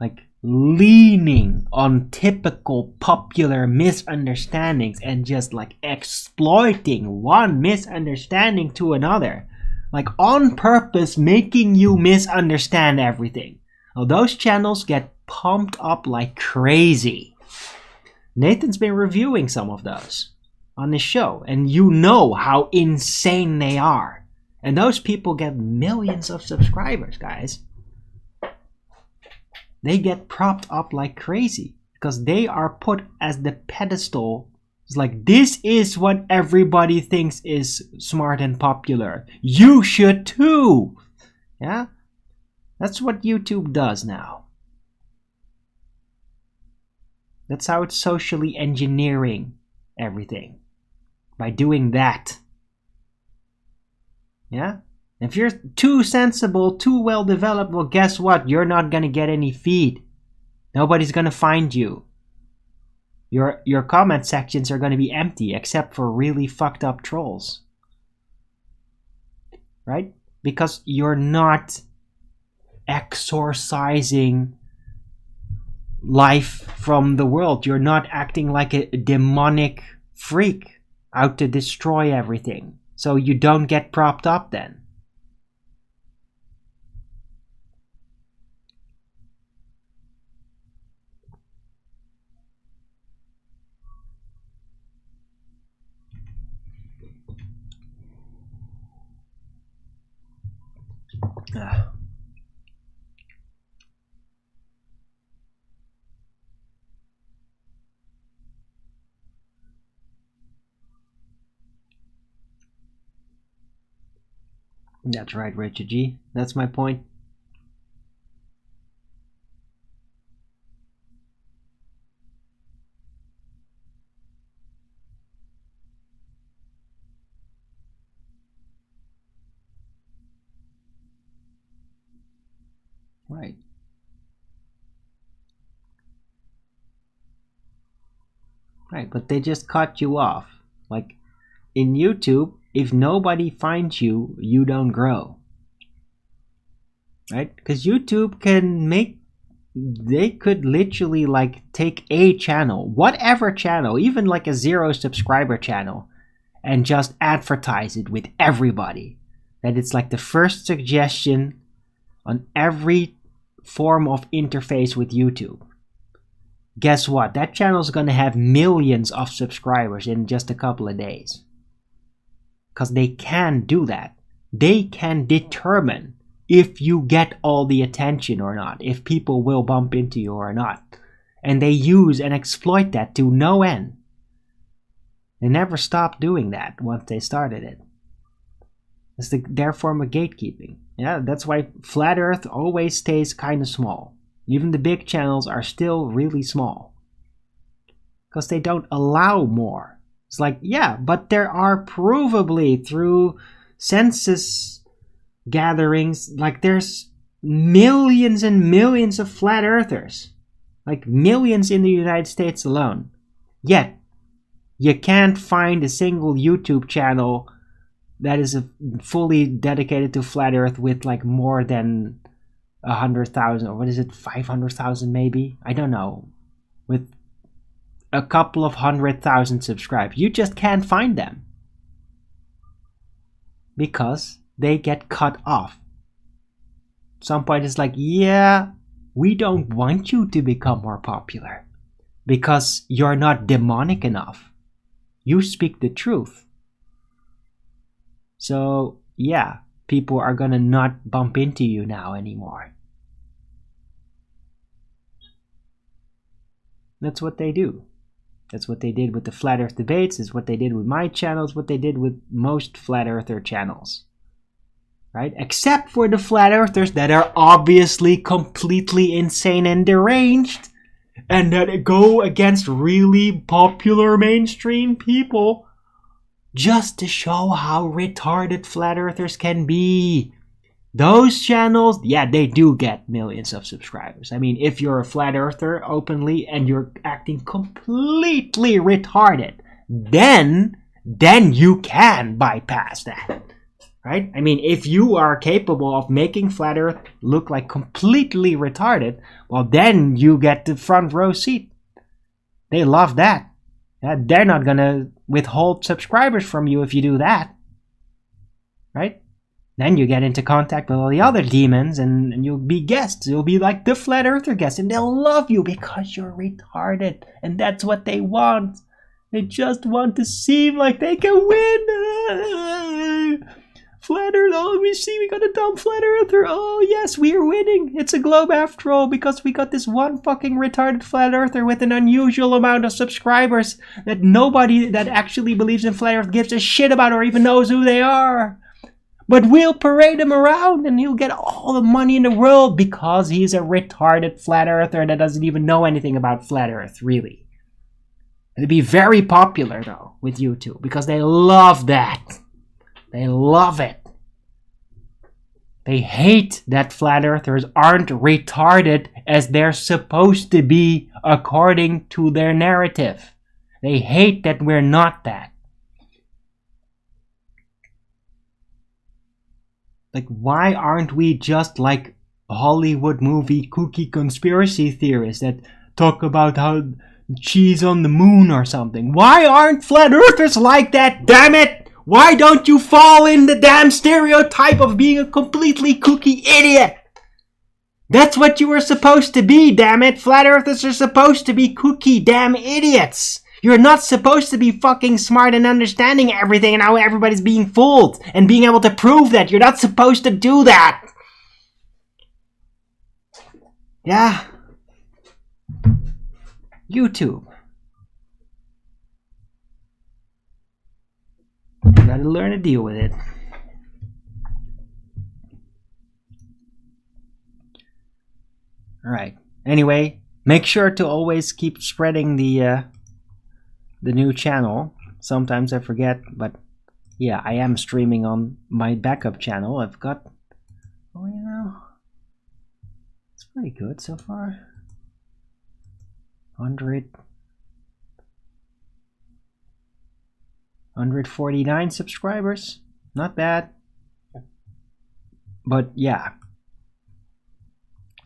like leaning on typical popular misunderstandings and just like exploiting one misunderstanding to another, like on purpose making you misunderstand everything. Well, those channels get pumped up like crazy. Nathan's been reviewing some of those on the show, and you know how insane they are. And those people get millions of subscribers, guys. They get propped up like crazy because they are put as the pedestal. It's like, this is what everybody thinks is smart and popular. You should too. Yeah? That's what YouTube does now. That's how it's socially engineering everything. By doing that. Yeah? If you're too sensible, too well developed, well, guess what? You're not going to get any feed. Nobody's going to find you. Your comment sections are going to be empty except for really fucked up trolls. Right? Because you're not exorcising life from the world. You're not acting like a demonic freak out to destroy everything. So you don't get propped up then. That's right, Richard G. That's my point. Right. Right, but they just cut you off. Like, in YouTube, if nobody finds you, you don't grow. Right? Because YouTube can make... They could literally, like, take a channel, whatever channel, even like a 0 subscriber channel, and just advertise it with everybody. That it's like the first suggestion on every form of interface with YouTube. Guess what? That channel is going to have millions of subscribers in just a couple of days. Because they can do that. They can determine if you get all the attention or not. If people will bump into you or not. And they use and exploit that to no end. They never stopped doing that once they started it. It's their form of gatekeeping. Yeah, that's why Flat Earth always stays kind of small. Even the big channels are still really small. Because they don't allow more. It's like, yeah, but there are provably through census gatherings, like there's millions and millions of flat earthers. Like millions in the United States alone. Yet, you can't find a single YouTube channel that is fully dedicated to flat earth with like more than 100,000, or what is it, 500,000 maybe? I don't know. With a couple of 100,000 subscribers. You just can't find them. Because they get cut off. Some point it's like, yeah, we don't want you to become more popular. Because you're not demonic enough. You speak the truth. So, yeah, people are gonna not bump into you now anymore. That's what they do. That's what they did with the Flat Earth debates. It's what they did with my channels. What they did with most Flat Earther channels. Right? Except for the Flat Earthers that are obviously completely insane and deranged. And that go against really popular mainstream people. Just to show how retarded Flat Earthers can be. Those channels, yeah, they do get millions of subscribers. I mean, if you're a Flat Earther openly and you're acting completely retarded, then you can bypass that. right? I mean, if you are capable of making Flat Earth look like completely retarded, well, then you get the front row seat. They love that. They're not gonna withhold subscribers from you if you do that, right? Then you get into contact with all the other demons and you'll be guests. You'll be like the Flat Earther guest and they'll love you because you're retarded. And that's what they want. They just want to seem like they can win. Flat Earth, oh, we got a dumb Flat Earther. Oh, yes, we are winning. It's a globe after all because we got this one fucking retarded Flat Earther with an unusual amount of subscribers that nobody that actually believes in Flat Earth gives a shit about or even knows who they are. But we'll parade him around and he'll get all the money in the world because he's a retarded Flat Earther that doesn't even know anything about Flat Earth, really. It'd be very popular, though, with YouTube because they love that. They love it. They hate that Flat Earthers aren't retarded as they're supposed to be according to their narrative. They hate that we're not that. Like, why aren't we just like Hollywood movie kooky conspiracy theorists that talk about how cheese on the moon or something? Why aren't Flat Earthers like that, damn it? Why don't you fall in the damn stereotype of being a completely kooky idiot? That's what you were supposed to be, damn it. Flat Earthers are supposed to be kooky damn idiots. You're not supposed to be fucking smart and understanding everything and how everybody's being fooled and being able to prove that. You're not supposed to do that. Yeah. YouTube. You gotta learn to deal with it. Alright. Anyway, make sure to always keep spreading the new channel. Sometimes I forget, but yeah, I am streaming on my backup channel. I've got, oh, you know, it's pretty good so far. 149 subscribers. Not bad. But yeah,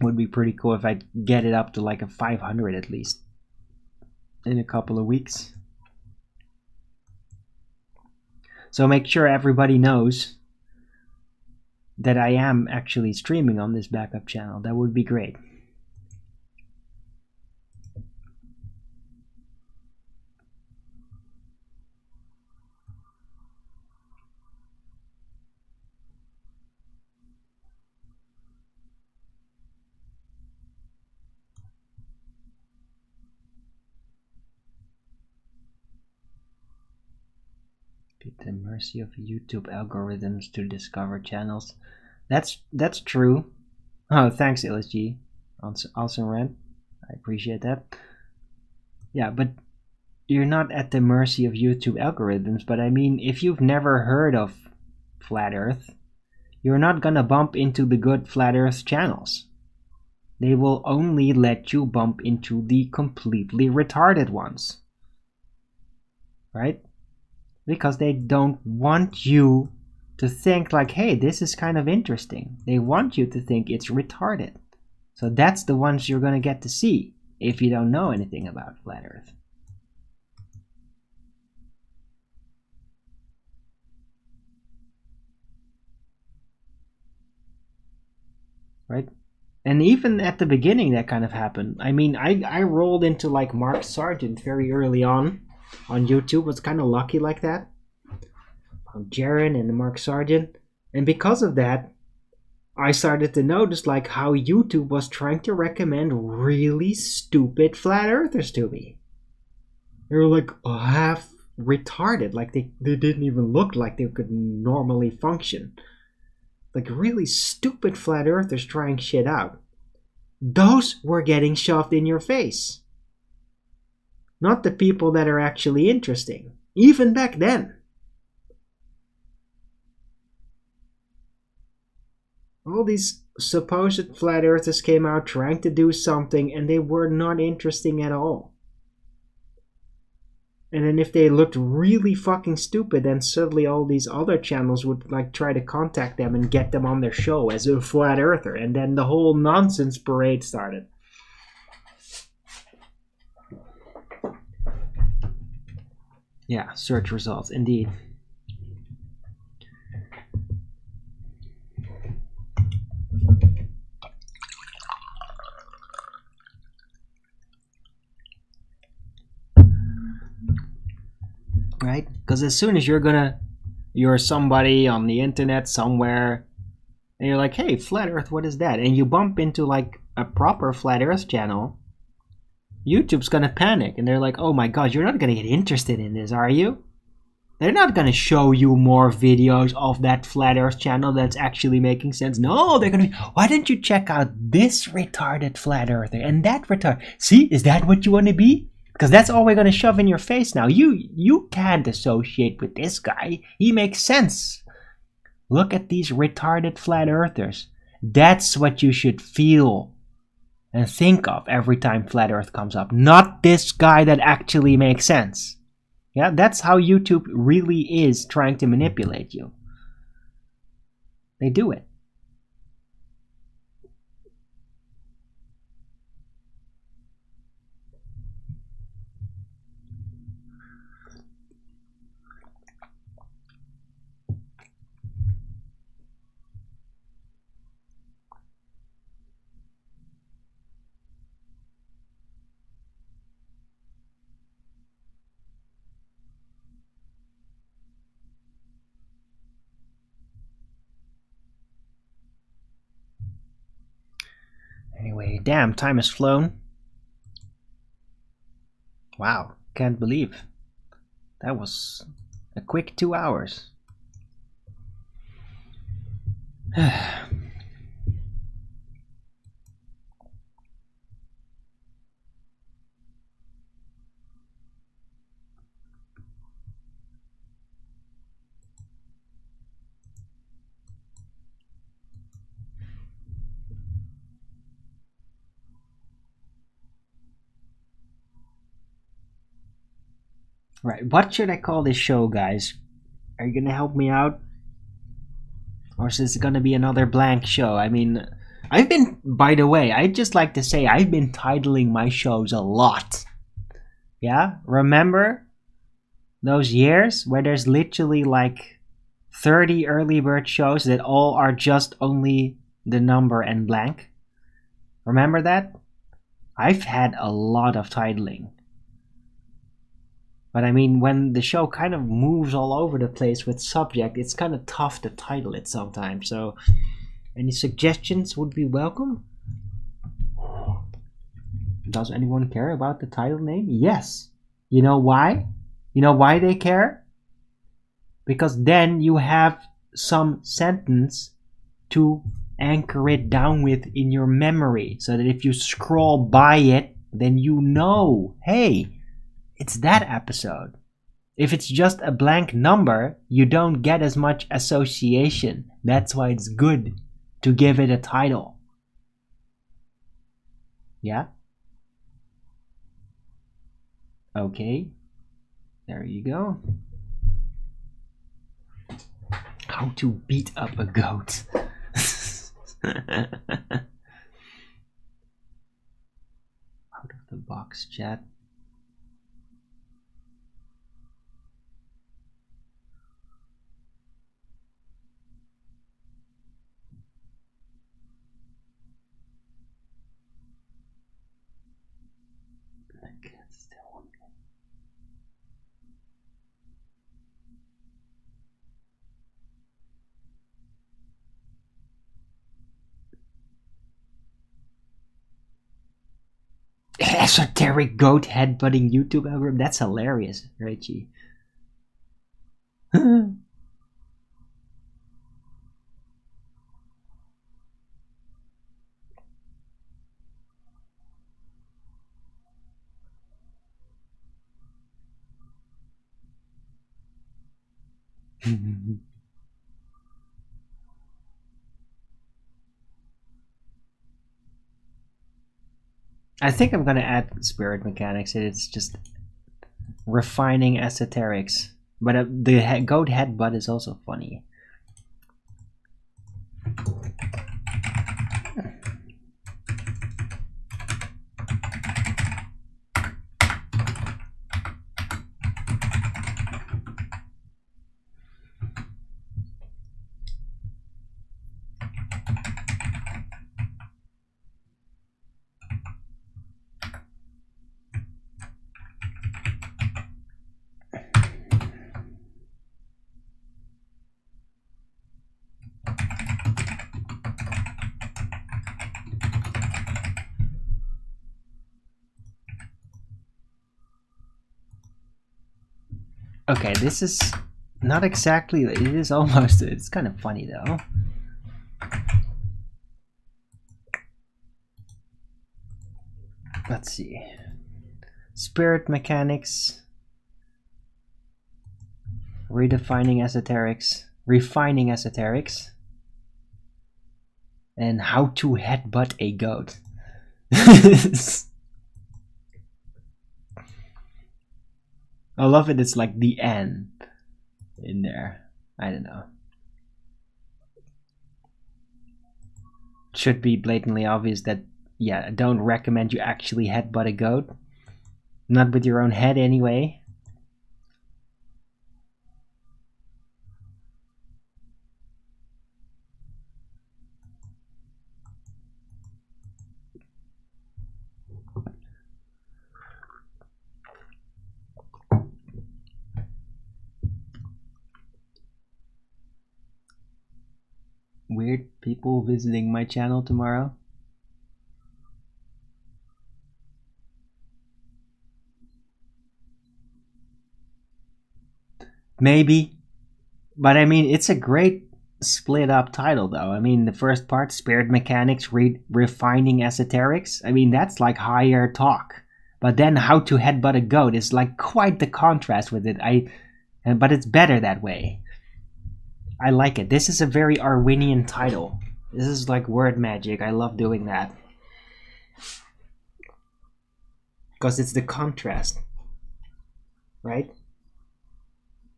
would be pretty cool if I get it up to like a 500 at least in a couple of weeks. So make sure everybody knows that I am actually streaming on this backup channel. That would be great. At the mercy of YouTube algorithms to discover channels. That's true. Oh, thanks, LSG. Awesome rant. I appreciate that. Yeah, but you're not at the mercy of YouTube algorithms. But I mean, if you've never heard of Flat Earth, you're not gonna bump into the good Flat Earth channels. They will only let you bump into the completely retarded ones. Right? Because they don't want you to think like, hey, this is kind of interesting. They want you to think it's retarded. So that's the ones you're going to get to see if you don't know anything about Flat Earth. Right? And even at the beginning that kind of happened. I mean, I rolled into like Mark Sargent very early on YouTube. Was kind of lucky like that. Jaren and Mark Sargent. And because of that, I started to notice like how YouTube was trying to recommend really stupid Flat Earthers to me. They were like half retarded. Like they didn't even look like they could normally function. Like really stupid Flat Earthers trying shit out. Those were getting shoved in your face. Not the people that are actually interesting. Even back then. All these supposed Flat Earthers came out trying to do something and they were not interesting at all. And then if they looked really fucking stupid, then suddenly all these other channels would like try to contact them and get them on their show as a flat earther. And then the whole nonsense parade started. Yeah, search results, indeed. Right? Because as soon as you're somebody on the internet somewhere, and you're like, hey, flat earth, what is that? And you bump into like a proper flat earth channel, YouTube's gonna panic, and they're like, oh my god, you're not gonna get interested in this, are you? They're not gonna show you more videos of that flat earth channel that's actually making sense. No, they're gonna be, why don't you check out this retarded flat earther and that retard? See, is that what you wanna be? Because that's all we're gonna shove in your face now. You can't associate with this guy. He makes sense. Look at these retarded flat earthers. That's what you should feel and think of every time flat earth comes up. Not this guy that actually makes sense. Yeah, that's how YouTube really is trying to manipulate you. They do it. Anyway, damn, time has flown. Wow, can't believe. That was a quick 2 hours. Right, what should I call this show, guys? Are you gonna help me out? Or is this gonna be another blank show? I mean, I've been, by the way, I'd just like to say I've been titling my shows a lot. Yeah? Remember those years where there's literally like 30 early bird shows that all are just only the number and blank? Remember that? I've had a lot of titling. But I mean, when the show kind of moves all over the place with subject, it's kind of tough to title it sometimes. So, any suggestions would be welcome. Does anyone care about the title name? Yes. You know why? You know why they care? Because then you have some sentence to anchor it down with in your memory, so that if you scroll by it, then you know, hey, it's that episode. If it's just a blank number, you don't get as much association. That's why it's good to give it a title. Yeah? Okay. There you go. How to beat up a goat. Out of the box, chat. Esoteric goat headbutting YouTube algorithm. That's hilarious, Richie. I think I'm gonna add spirit mechanics. It's just Refining esoterics. But the goat headbutt is also funny. Okay, this is not exactly, it is almost, it's kind of funny though. Let's see. Spirit mechanics. Redefining esoterics. Refining esoterics. And how to headbutt a goat. I love it, it's like the N in there. I don't know. Should be blatantly obvious that, yeah, I don't recommend you actually headbutt a goat. Not with your own head anyway. Weird people visiting my channel tomorrow. Maybe. But I mean, it's a great split up title though. I mean, the first part, Spirit Mechanics, Refining Esoterics. I mean, that's like higher talk. But then how to headbutt a goat is like quite the contrast with it. But it's better that way. I like it. This is a very Arwinian title. This is like word magic. I love doing that. Because it's the contrast. Right?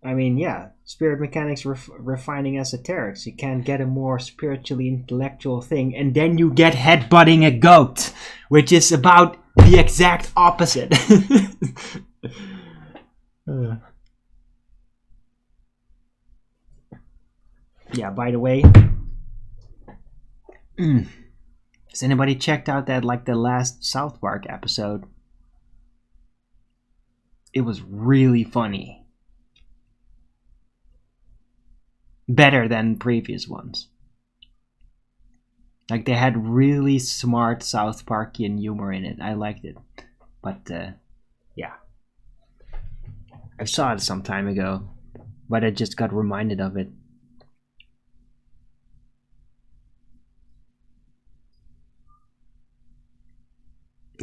I mean, yeah. Spirit Mechanics, Refining Esoterics. You can't get a more spiritually intellectual thing. And then you get headbutting a goat. Which is about the exact opposite. Yeah, by the way, has anybody checked out that, like, the last South Park episode? It was really funny. Better than previous ones. Like, they had really smart South Parkian humor in it. I liked it. But, yeah. I saw it some time ago, but I just got reminded of it.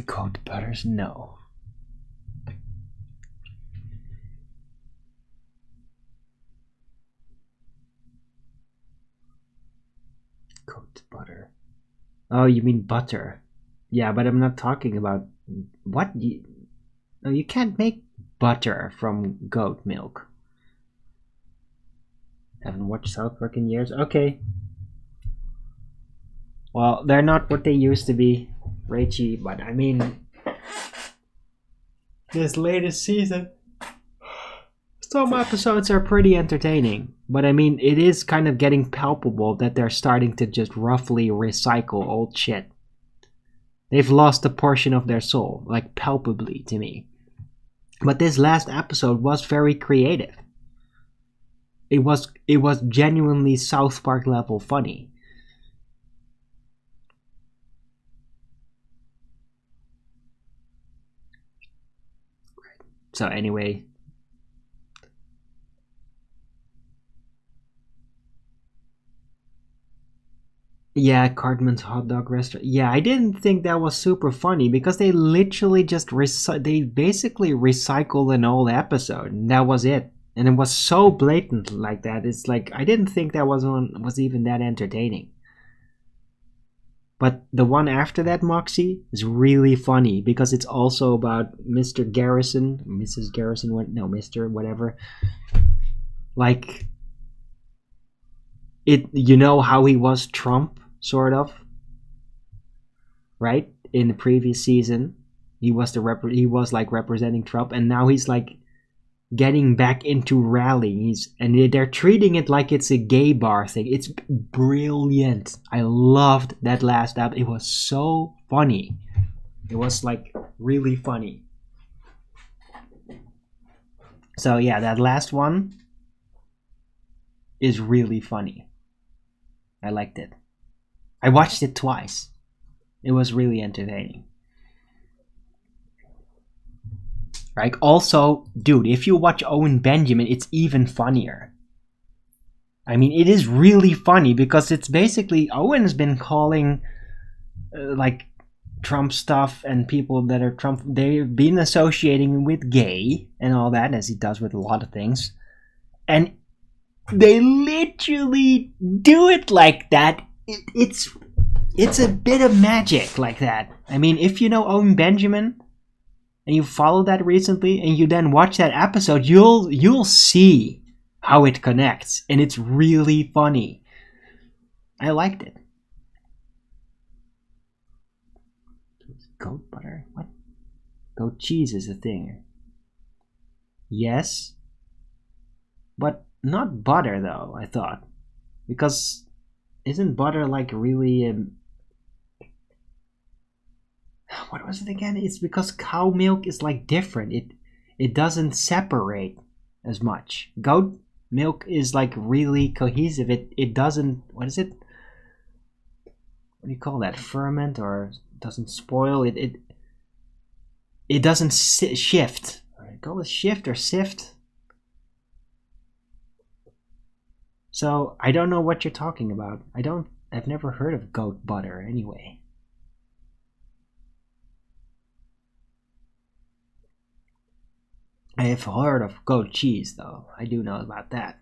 Goat butters? No. Goat butter. Oh, you mean butter. Yeah, but I'm not talking about... What? No, you can't make butter from goat milk. Haven't watched South Park in years? Okay. Well, they're not what they used to be. Rachy, but I mean, this latest season, some episodes are pretty entertaining, but I mean, it is kind of getting palpable that they're starting to just roughly recycle old shit. They've lost a portion of their soul, like palpably to me. But this last episode was very creative. It was genuinely South Park level funny. So anyway, yeah, Cartman's hot dog restaurant. Yeah, I didn't think that was super funny because they literally just they basically recycled an old episode and that was it. And it was so blatant like that. It's like I didn't think that was even that entertaining. But the one after that, Moxie, is really funny because it's also about Mr. Garrison, Mrs. Garrison, Mr. whatever. Like, you know how he was Trump, sort of, right? In the previous season, he was like representing Trump, and now he's like getting back into rallying. And they're treating it like it's a gay bar thing. It's brilliant. I loved that last app. It was so funny. It was like really funny. So yeah, that last one is really funny. I liked it. I watched it twice. It was really entertaining. Like, also, dude, if you watch Owen Benjamin, it's even funnier. I mean, it is really funny because it's basically Owen's been calling like Trump stuff and people that are Trump, they've been associating with gay and all that, as he does with a lot of things. And they literally do it like that. It's a bit of magic like that. I mean, if you know Owen Benjamin and you follow that recently and you then watch that episode, you'll see how it connects, and it's really funny. I liked it. Goat butter? What? Goat cheese is a thing. Yes. But not butter though, I thought. Because isn't butter like really what was it again? It's because cow milk is like different. It doesn't separate as much. Goat milk is like really cohesive. It doesn't, what is it? What do you call that? Ferment, or doesn't spoil. It doesn't shift. Call it shift or sift. So I don't know what you're talking about. I've never heard of goat butter anyway. I have heard of goat cheese though. I do know about that.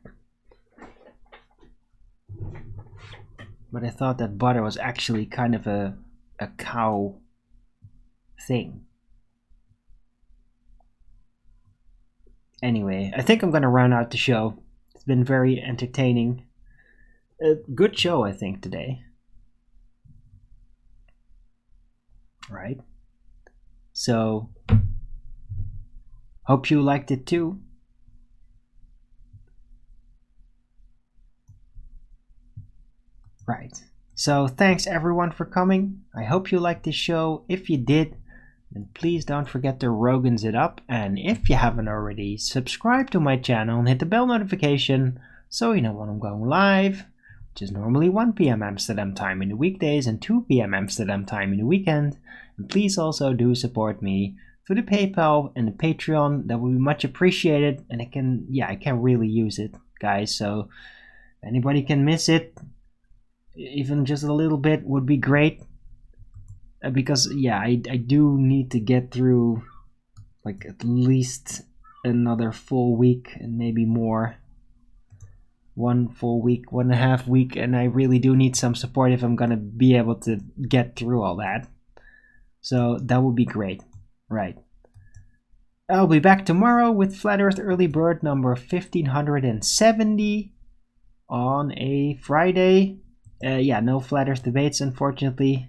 But I thought that butter was actually kind of a cow thing. Anyway, I think I'm gonna round out the show. It's been very entertaining. A good show, I think, today. Right? So, hope you liked it too. Right. So, thanks everyone for coming. I hope you liked this show. If you did, then please don't forget to Rogan's it up. And if you haven't already, subscribe to my channel and hit the bell notification so you know when I'm going live, which is normally 1 p.m. Amsterdam time in the weekdays and 2 p.m. Amsterdam time in the weekend. And please also do support me through the PayPal and the Patreon. That would be much appreciated. And I can really use it, guys. So if anybody can miss it, even just a little bit would be great. Because I do need to get through like at least another full week and maybe more. 1 full week, 1.5 week, and I really do need some support if I'm gonna be able to get through all that. So that would be great. Right. I'll be back tomorrow with Flat Earth Early Bird number 1570 on a Friday. No Flat Earth debates, unfortunately.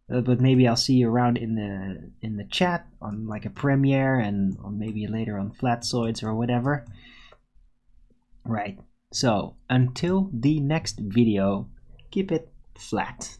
But maybe I'll see you around in the chat on like a premiere, and on maybe later on Flatzoids or whatever. Right. So until the next video, keep it flat.